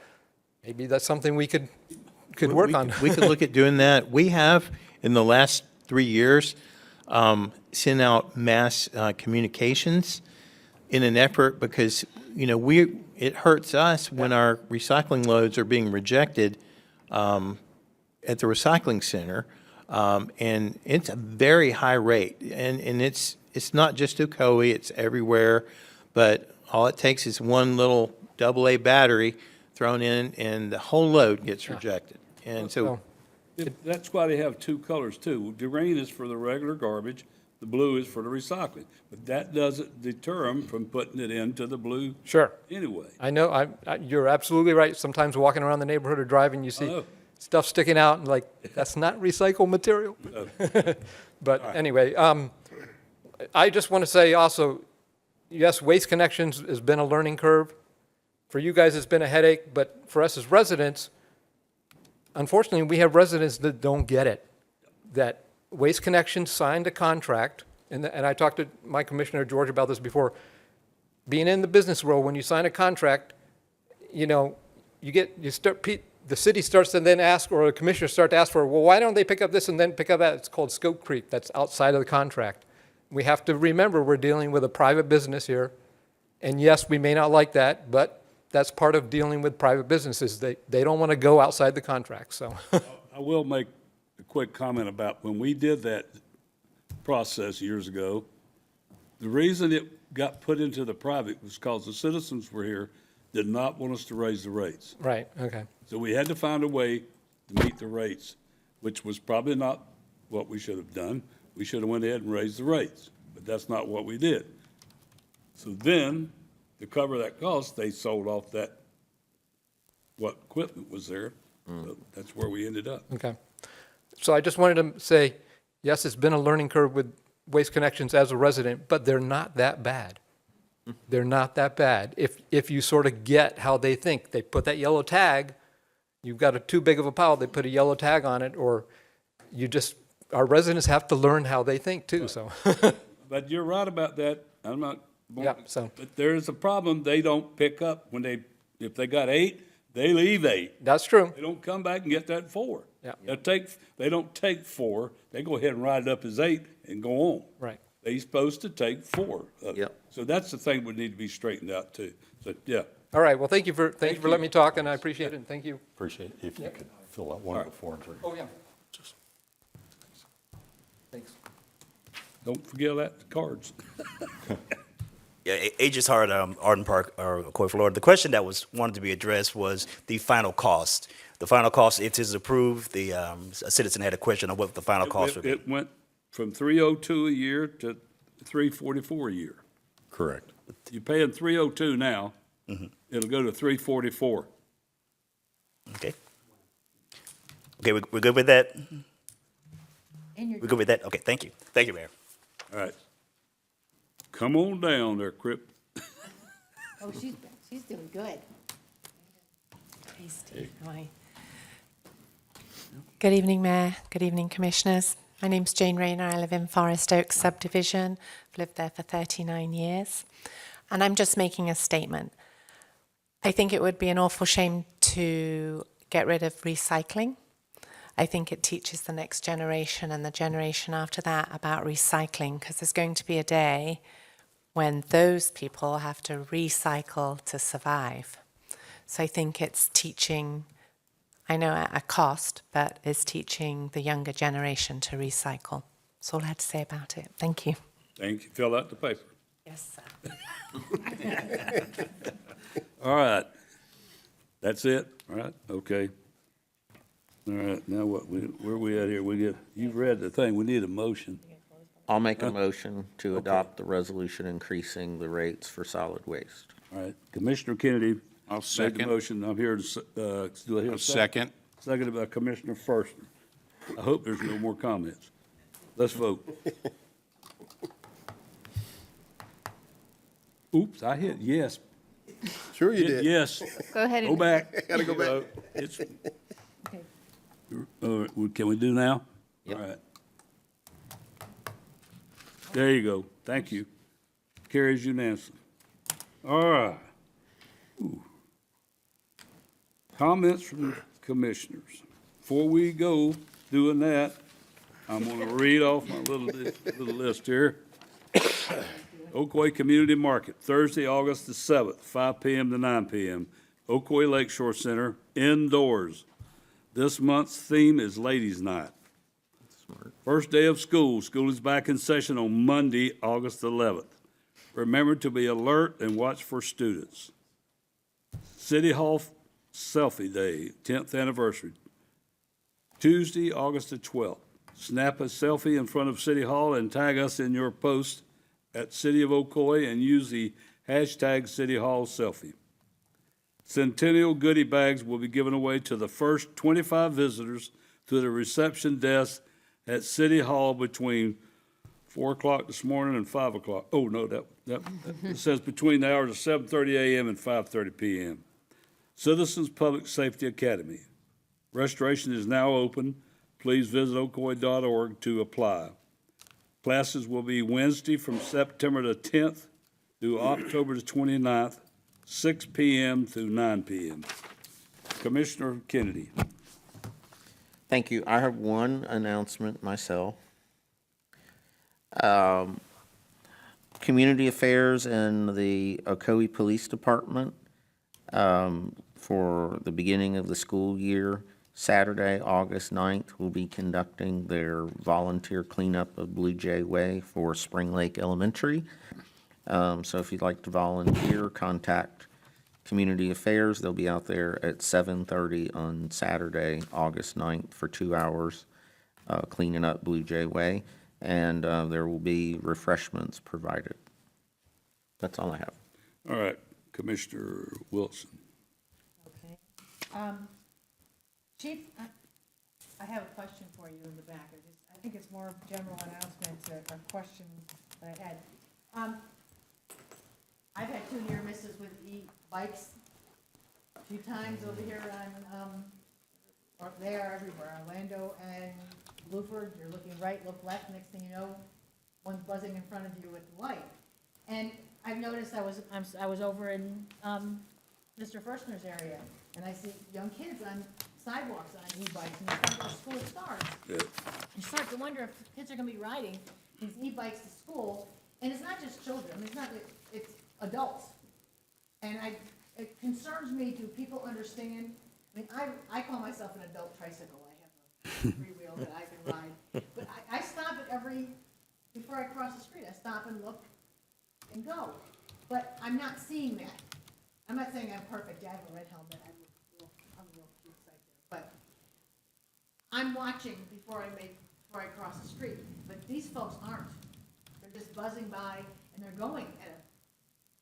Maybe that's something we could work on. We could look at doing that. We have, in the last 3 years, sent out mass communications in an effort, because, it hurts us when our recycling loads are being rejected at the recycling center. And it's a very high rate. And it's not just Ocoee, it's everywhere. But all it takes is one little AA battery thrown in, and the whole load gets rejected. And so That's why they have two colors too. The green is for the regular garbage, the blue is for the recycling. But that doesn't deter them from putting it into the blue. Sure. Anyway. I know, you're absolutely right. Sometimes walking around the neighborhood or driving, you see stuff sticking out, and like, that's not recycled material. But anyway, I just want to say also, yes, Waste Connections has been a learning curve. For you guys, it's been a headache, but for us as residents, unfortunately, we have residents that don't get it. That Waste Connections signed a contract, and I talked to my commissioner, George, about this before. Being in the business world, when you sign a contract, the city starts to then ask, or the commissioner start to ask for, well, why don't they pick up this and then pick up that? It's called scope creep. That's outside of the contract. We have to remember we're dealing with a private business here. And yes, we may not like that, but that's part of dealing with private businesses. They don't want to go outside the contract, so. I will make a quick comment about when we did that process years ago, the reason it got put into the private was because the citizens were here, did not want us to raise the rates. Right, okay. So we had to find a way to meet the rates, which was probably not what we should have done. We should have went ahead and raised the rates, but that's not what we did. So then, to cover that cost, they sold off what equipment was there. So that's where we ended up. Okay. So I just wanted to say, yes, it's been a learning curve with Waste Connections as a resident, but they're not that bad. They're not that bad. If you sort of get how they think, they put that yellow tag, you've got too big of a pile, they put a yellow tag on it, or our residents have to learn how they think too, so. But you're right about that. I'm not. Yeah, so. But there's a problem. They don't pick up if they got 8, they leave 8. That's true. They don't come back and get that 4. Yeah. They don't take 4. They go ahead and write it up as 8 and go on. Right. They're supposed to take 4. Yep. So that's the thing would need to be straightened out too. So, yeah. All right, well, thank you for letting me talk, and I appreciate it, and thank you. Appreciate it. If you could fill out one before and drink. Oh, yeah. Thanks. Don't forget the cards. Yeah, Aegis Hart, Arden Park, or Ocoee, Florida. The question that wanted to be addressed was the final cost. The final cost, if it is approved, a citizen had a question on what the final cost would be. It went from $302 a year to $344 a year. Correct. You're paying $302 now. It'll go to $344. Okay. Okay, we're good with that? We're good with that? Okay, thank you. Thank you, Mayor. All right. Come on down there, Crip. Oh, she's doing good. Hey, Steve. Hi. Good evening, Mayor. Good evening, Commissioners. My name's Jane Rayner. I live in Forest Oaks subdivision. I've lived there for 39 years. And I'm just making a statement. I think it would be an awful shame to get rid of recycling. I think it teaches the next generation and the generation after that about recycling, because there's going to be a day when those people have to recycle to survive. So I think it's teaching, I know at a cost, but it's teaching the younger generation to recycle. That's all I had to say about it. Thank you. Thank you. Fill out the paper. Yes, sir. All right. That's it? All right, okay. All right, now where we at here? You've read the thing. We need a motion. I'll make a motion to adopt the resolution increasing the rates for solid waste. All right, Commissioner Kennedy. I'll Made the second. motion. I'm here to, do I hear a second? Seconded by Commissioner Firstman. I hope there's no more comments. Let's vote. Oops, I hit yes. Sure you Hit did. yes. Go ahead Go and back. Gotta go back. It's, can we do now? Yep. All right. There you go. Thank you. Carries unanimously. All right. Ooh. Comments from commissioners. Before we go doing that, I'm going to read off my little list here. Ocoee Community Market, Thursday, August the 7th, 5 p.m. to 9 p.m. Ocoee Lakeshore Center, indoors. This month's theme is Ladies' Night. First day of school. School is back in session on Monday, August 11th. Remember to be alert and watch for students. City Hall Selfie Day, 10th anniversary. Tuesday, August the 12th. Snap a selfie in front of City Hall and tag us in your post at City of Ocoee and use the hashtag City Hall Selfie. Centennial goodie bags will be given away to the first 25 visitors to the reception desk at City Hall between 4 o'clock this morning and 5 o'clock. Oh, no, that it says between the hours of 7:30 a.m. and 5:30 p.m. Citizens Public Safety Academy. Registration is now open. Please visit ocoee.org to apply. Classes will be Wednesday from September the 10th through October the 29th, 6 p.m. through 9 p.m. Commissioner Kennedy. Thank you. I have one announcement myself. Community Affairs and the Ocoee Police Department for the beginning of the school year, Saturday, August 9th, will be conducting their volunteer cleanup of Blue Jay Way for Spring Lake Elementary. So if you'd like to volunteer, contact Community Affairs. They'll be out there at 7:30 on Saturday, August 9th for 2 hours cleaning up Blue Jay Way, and there will be refreshments provided. That's all I have. All right, Commissioner Wilson. Okay. Chief, I have a question for you in the back. I think it's more general announcements or questions that I had. I've had 2 near misses with e-bikes a few times over here on, or they are everywhere, Orlando and Bluford. You're looking right, look left, next thing you know, one's buzzing in front of you with the light. And I've noticed I was over in Mr. Firstner's area, and I see young kids on sidewalks on e-bikes, and before school starts, you start to wonder if kids are gonna be riding these e-bikes to school, and it's not just children, it's adults. And it concerns me, do people understand? I call myself an adult tricycle, I have a free wheel that I can ride, but I stop at before I cross the street, I stop and look and go. But I'm not seeing that. I'm not saying I'm perfect, I have a red helmet, I'm a real cute side there, but I'm watching before I cross the street, but these folks aren't. They're just buzzing by and they're going at a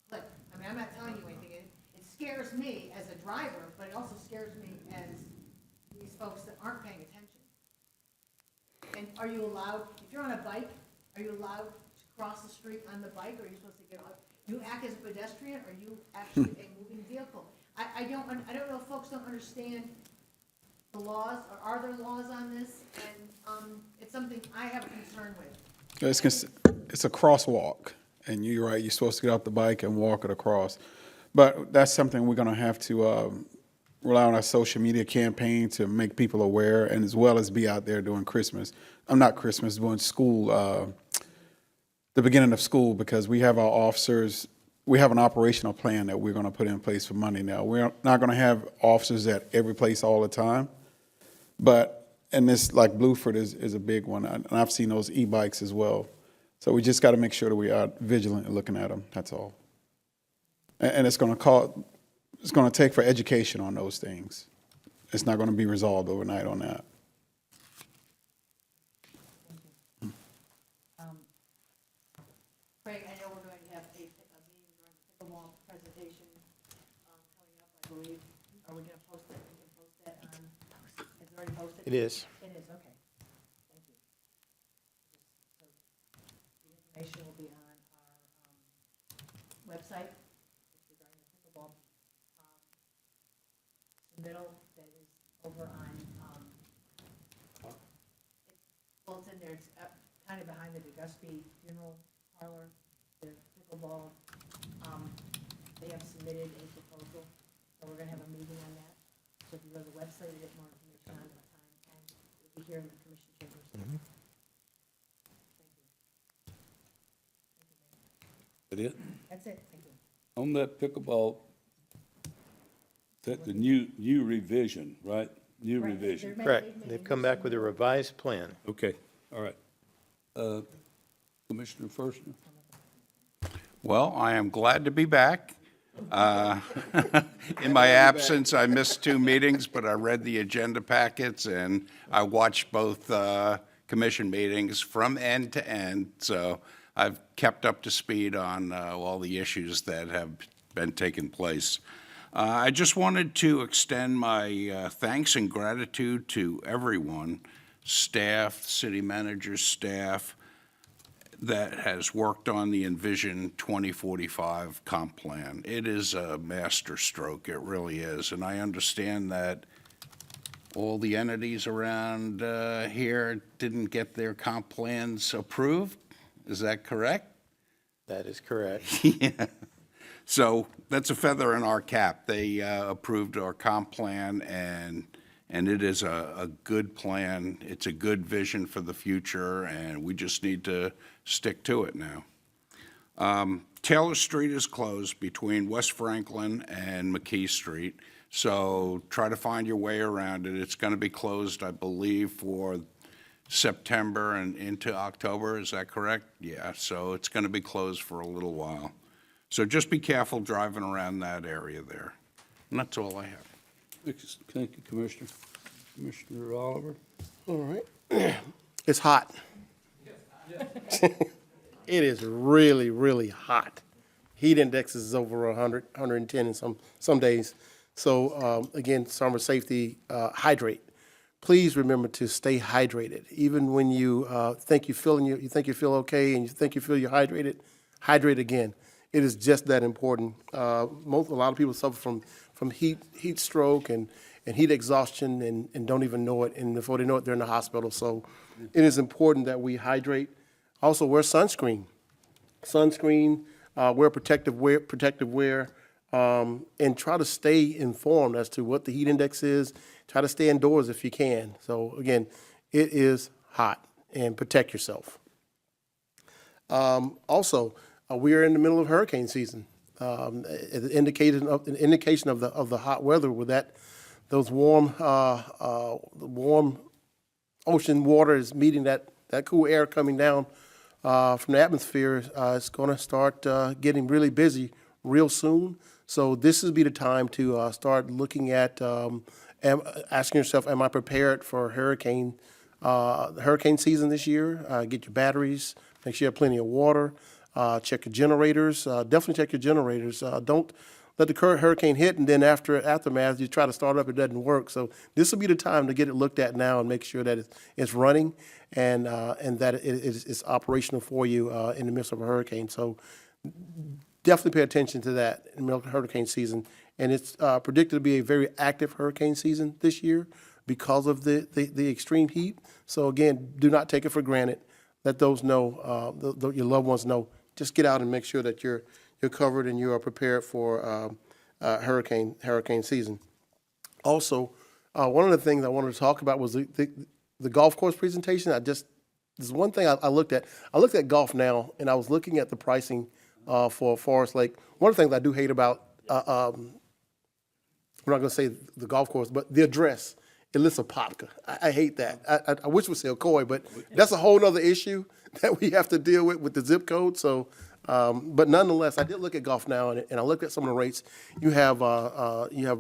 clip. I'm not telling you anything. It scares me as a driver, but it also scares me as these folks that aren't paying attention. And are you allowed, if you're on a bike, are you allowed to cross the street on the bike, or are you supposed to get out? You act as a pedestrian, or you actually a moving vehicle? I don't know if folks don't understand the laws, or are there laws on this? And it's something I have a concern with. It's a crosswalk, and you're right, you're supposed to get off the bike and walk it across. But that's something we're gonna have to rely on our social media campaign to make people aware, and as well as be out there during Christmas. Not Christmas, during school, the beginning of school, because we have our officers, we have an operational plan that we're gonna put in place for Monday now. We're not gonna have officers at every place all the time, but, and this, like Blueford is a big one, and I've seen those e-bikes as well. So we just gotta make sure that we are vigilant in looking at them, that's all. And it's gonna take for education on those things. It's not gonna be resolved overnight on that. Craig, I know we're going to have a meeting on the pickleball presentation coming up, I believe. Are we going to post that? We can post that on, is it already posted? It is. It is, okay. Thank you. So the information will be on our website regarding the pickleball submittal that is over on, well, it's in there, it's kind of behind the DeGusby Funeral Parlor, the pickleball, they have submitted a proposal, so we're gonna have a meeting on that. So if you go to the website, you get more information on the time, and it'll be here in the commission chambers. Thank you. Is that it? That's it, thank you. On that pickleball, that the new revision, right? New Right. revision. Correct. They've come back with a revised plan. Okay, all right. Commissioner Firstner? Well, I am glad to be back. In my absence, I missed 2 meetings, but I read the agenda packets, and I watched both commission meetings from end to end, so I've kept up to speed on all the issues that have been taking place. I just wanted to extend my thanks and gratitude to everyone, staff, city manager's staff, that has worked on the Envision 2045 comp plan. It is a masterstroke, it really is, and I understand that all the entities around here didn't get their comp plans approved. Is that correct? That is correct. Yeah. So that's a feather in our cap. They approved our comp plan, and it is a good plan. It's a good vision for the future, and we just need to stick to it now. Taylor Street is closed between West Franklin and McKee Street, so try to find your way around it. It's going to be closed, I believe, for September and into October. Is that correct? Yeah, so it's going to be closed for a little while. So just be careful driving around that area there. And that's all I have. Thank you, Commissioner. Commissioner Oliver? All right. It's hot. It is really, really hot. Heat index is over 100, 110 in some days. So again, summer safety, hydrate. Please remember to stay hydrated. Even when you think you feel okay and you think you feel you're hydrated, hydrate again. It is just that important. A lot of people suffer from heat stroke and heat exhaustion and don't even know it. And before they know it, they're in the hospital. So it is important that we hydrate. Also, wear sunscreen. Wear protective wear, and try to stay informed as to what the heat index is. Try to stay indoors if you can. So again, it is hot, and protect yourself. Also, we are in the middle of hurricane season. An indication of the hot weather with those warm ocean water is meeting that cool air coming down from the atmosphere. It's going to start getting really busy real soon. So this would be the time to start looking at asking yourself, am I prepared for hurricane season this year? Get your batteries, make sure you have plenty of water. Check your generators. Definitely check your generators. Don't let the current hurricane hit, and then aftermath, you try to start up, it doesn't work. So this will be the time to get it looked at now and make sure that it's running and that it's operational for you in the midst of a hurricane. So definitely pay attention to that in the middle of hurricane season. And it's predicted to be a very active hurricane season this year. because of the extreme heat. So again, do not take it for granted. Let those know, your loved ones know. Just get out and make sure that you're covered and you are prepared for hurricane season. Also, one of the things I wanted to talk about was the golf course presentation. There's one thing I looked at. I looked at Golf Now, and I was looking at the pricing for Forest Lake. One of the things I do hate about, I'm not going to say the golf course, but the address, it lists Apopka. I hate that. I wish it would say Ocoee, but that's a whole other issue that we have to deal with the zip code. So, but nonetheless, I did look at Golf Now, and I looked at some of the rates. You have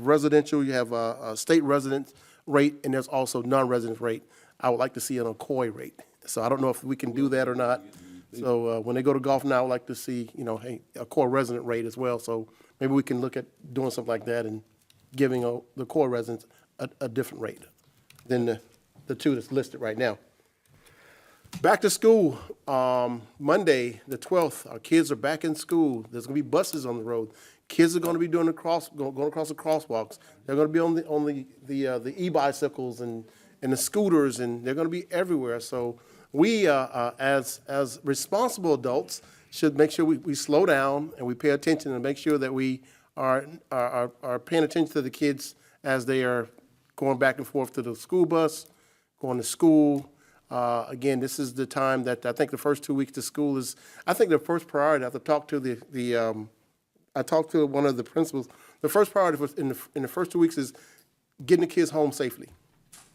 residential, you have a state resident rate, and there's also non-resident rate. I would like to see an Ocoee rate. So I don't know if we can do that or not. So when they go to Golf Now, I would like to see, hey, a core resident rate as well. So maybe we can look at doing something like that and giving the core residents a different rate than the two that's listed right now. Back to school, Monday, the 12th, our kids are back in school. There's going to be buses on the road. Kids are going to be doing going across the crosswalks. They're going to be on the e-bicycles and the scooters, and they're going to be everywhere. So we, as responsible adults, should make sure we slow down and we pay attention and make sure that we are paying attention to the kids as they are going back and forth to the school bus, going to school. Again, this is the time that I think the first 2 weeks to school is, I think the first priority, I have to talk to I talked to one of the principals. The first priority in the first 2 weeks is getting the kids home safely.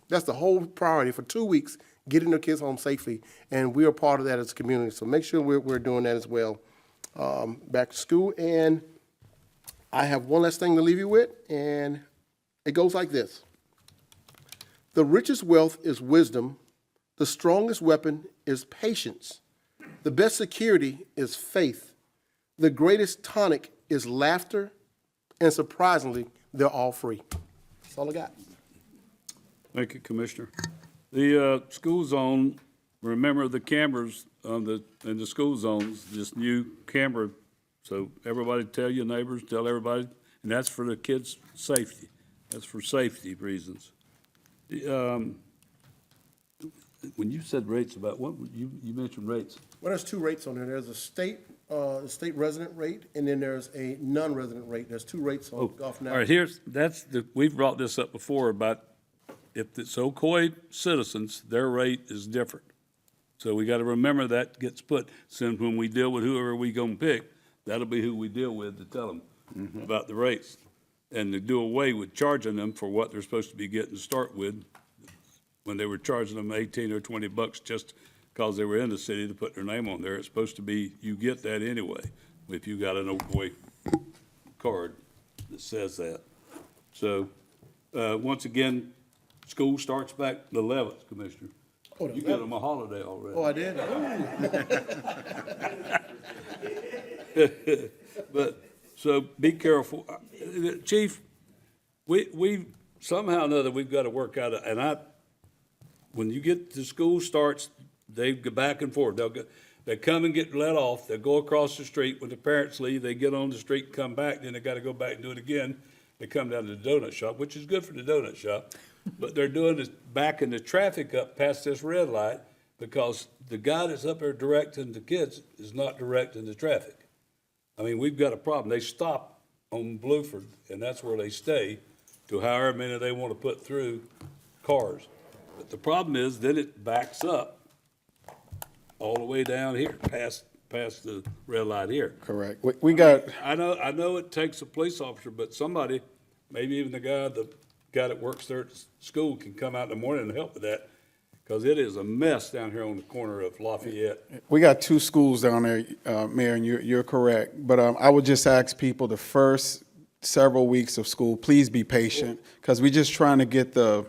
That's the whole priority for 2 weeks, getting the kids home safely. And we are part of that as a community. So make sure we're doing that as well. Back to school. And I have one last thing to leave you with, and it goes like this. The richest wealth is wisdom. The strongest weapon is patience. The best security is faith. The greatest tonic is laughter. And surprisingly, they're all free. That's all I got. Thank you, Commissioner. The school zone, remember the cameras in the school zones, this new camera. So everybody tell your neighbors, tell everybody, and that's for the kids' safety. That's for safety reasons. When you said rates about what, you mentioned rates. Well, there's two rates on there. There's a state resident rate, and then there's a non-resident rate. There's two rates on Golf Now. All right, we've brought this up before about if it's Ocoee citizens, their rate is different. So we got to remember that gets put, so when we deal with whoever we gonna pick, that'll be who we deal with to tell them about the rates. And to do away with charging them for what they're supposed to be getting to start with, when they were charging them 18 or 20 bucks just because they were in the city to put their name on there. It's supposed to be, you get that anyway, if you got an Ocoee card that says that. So, once again, school starts back the 11th, Commissioner. Oh, You get them a holiday already. Oh, I did? But, so be careful. Chief, we somehow or another, we've got to work out, when you get to school starts, they go back and forth. They come and get let off. They go across the street. When the parents leave, they get on the street and come back. Then they got to go back and do it again. They come down to the donut shop, which is good for the donut shop. But they're doing this, backing the traffic up past this red light because the guy that's up there directing the kids is not directing the traffic. I mean, we've got a problem. They stop on Bluford, and that's where they stay to however many they want to put through cars. But the problem is, then it backs up all the way down here, past the red light here. Correct. We got. I know it takes a police officer, but somebody, maybe even the guy that works there at school can come out in the morning and help with that, because it is a mess down here on the corner of Lafayette. We got two schools down there, Mayor, and you're correct. But I would just ask people the first several weeks of school, please be patient, because we're just trying to get the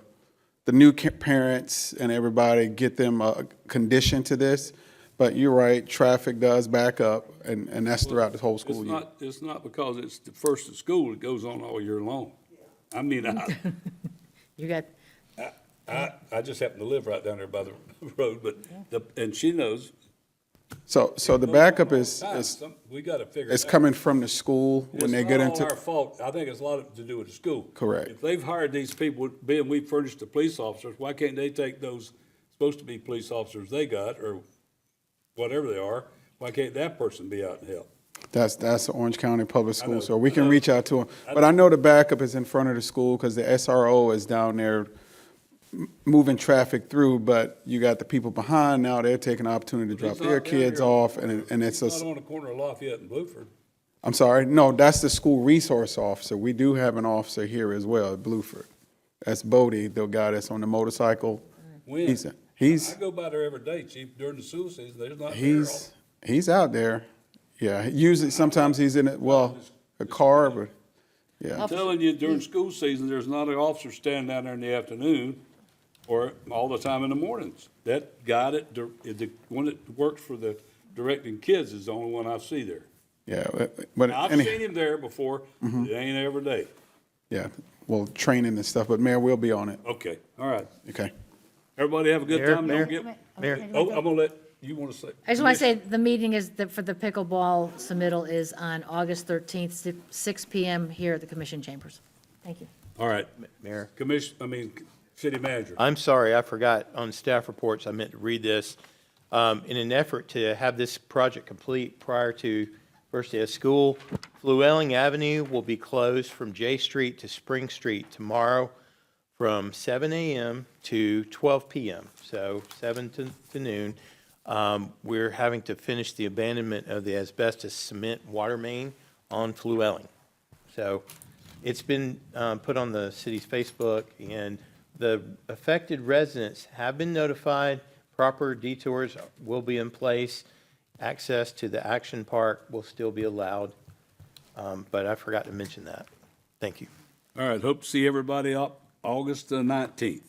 new parents and everybody, get them conditioned to this. But you're right, traffic does back up, and that's throughout the whole school year. It's not because it's the first of school, it goes on all year long. I mean, You got, I just happen to live right down there by the road, but, and she knows, So the backup is, We gotta figure it's it out. coming from the school when they get It's into. not all our fault. I think it's a lot to do with the school. Correct. If they've hired these people, being we furnished the police officers, why can't they take those supposed to be police officers they got, or whatever they are? Why can't that person be out and help? That's the Orange County Public I know, School, so we I can know. reach out to them. But I know the backup is in front of the school because the SRO is down there moving traffic through, but you got the people behind now, they're taking the opportunity to drop He's not their down kids here. off, and it's It's a, not on the corner of Lafayette and Bluford. I'm sorry, no, that's the school resource officer. We do have an officer here as well at Bluford. That's Bodie, the guy that's on the motorcycle. When? He's, I go by there every day, Chief, during the school season. There's not there. he's out there. Yeah, usually, sometimes he's in a car, but, yeah. I'm telling you, during school season, there's not an officer standing down there in the afternoon or all the time in the mornings. That guy the one that works for the directing kids is the only one I see there. Yeah, but. Now, I've seen him there before. It ain't every day. Yeah, well, training and stuff, but Mayor, we'll be on it. Okay, all right. Okay. Everybody have a good Mayor, time. Mayor, Don't get. Mayor. Oh, I'm gonna let, you wanna say? I just want to say, the meeting is, for the pickleball submittal is on August 13th, 6 PM here at the Commission Chambers. Thank you. All right. Mayor. City manager. I'm sorry, I forgot on staff reports, I meant to read this. In an effort to have this project complete prior to first day of school, Fluelling Avenue will be closed from J Street to Spring Street tomorrow from 7 a.m. to 12 p.m., so 7 to noon. We're having to finish the abandonment of the asbestos cement water main on Fluelling. So it's been put on the city's Facebook, and the affected residents have been notified. Proper detours will be in place. Access to the Action Park will still be allowed, but I forgot to mention that. Thank you. All right, hope to see everybody up August the 19th.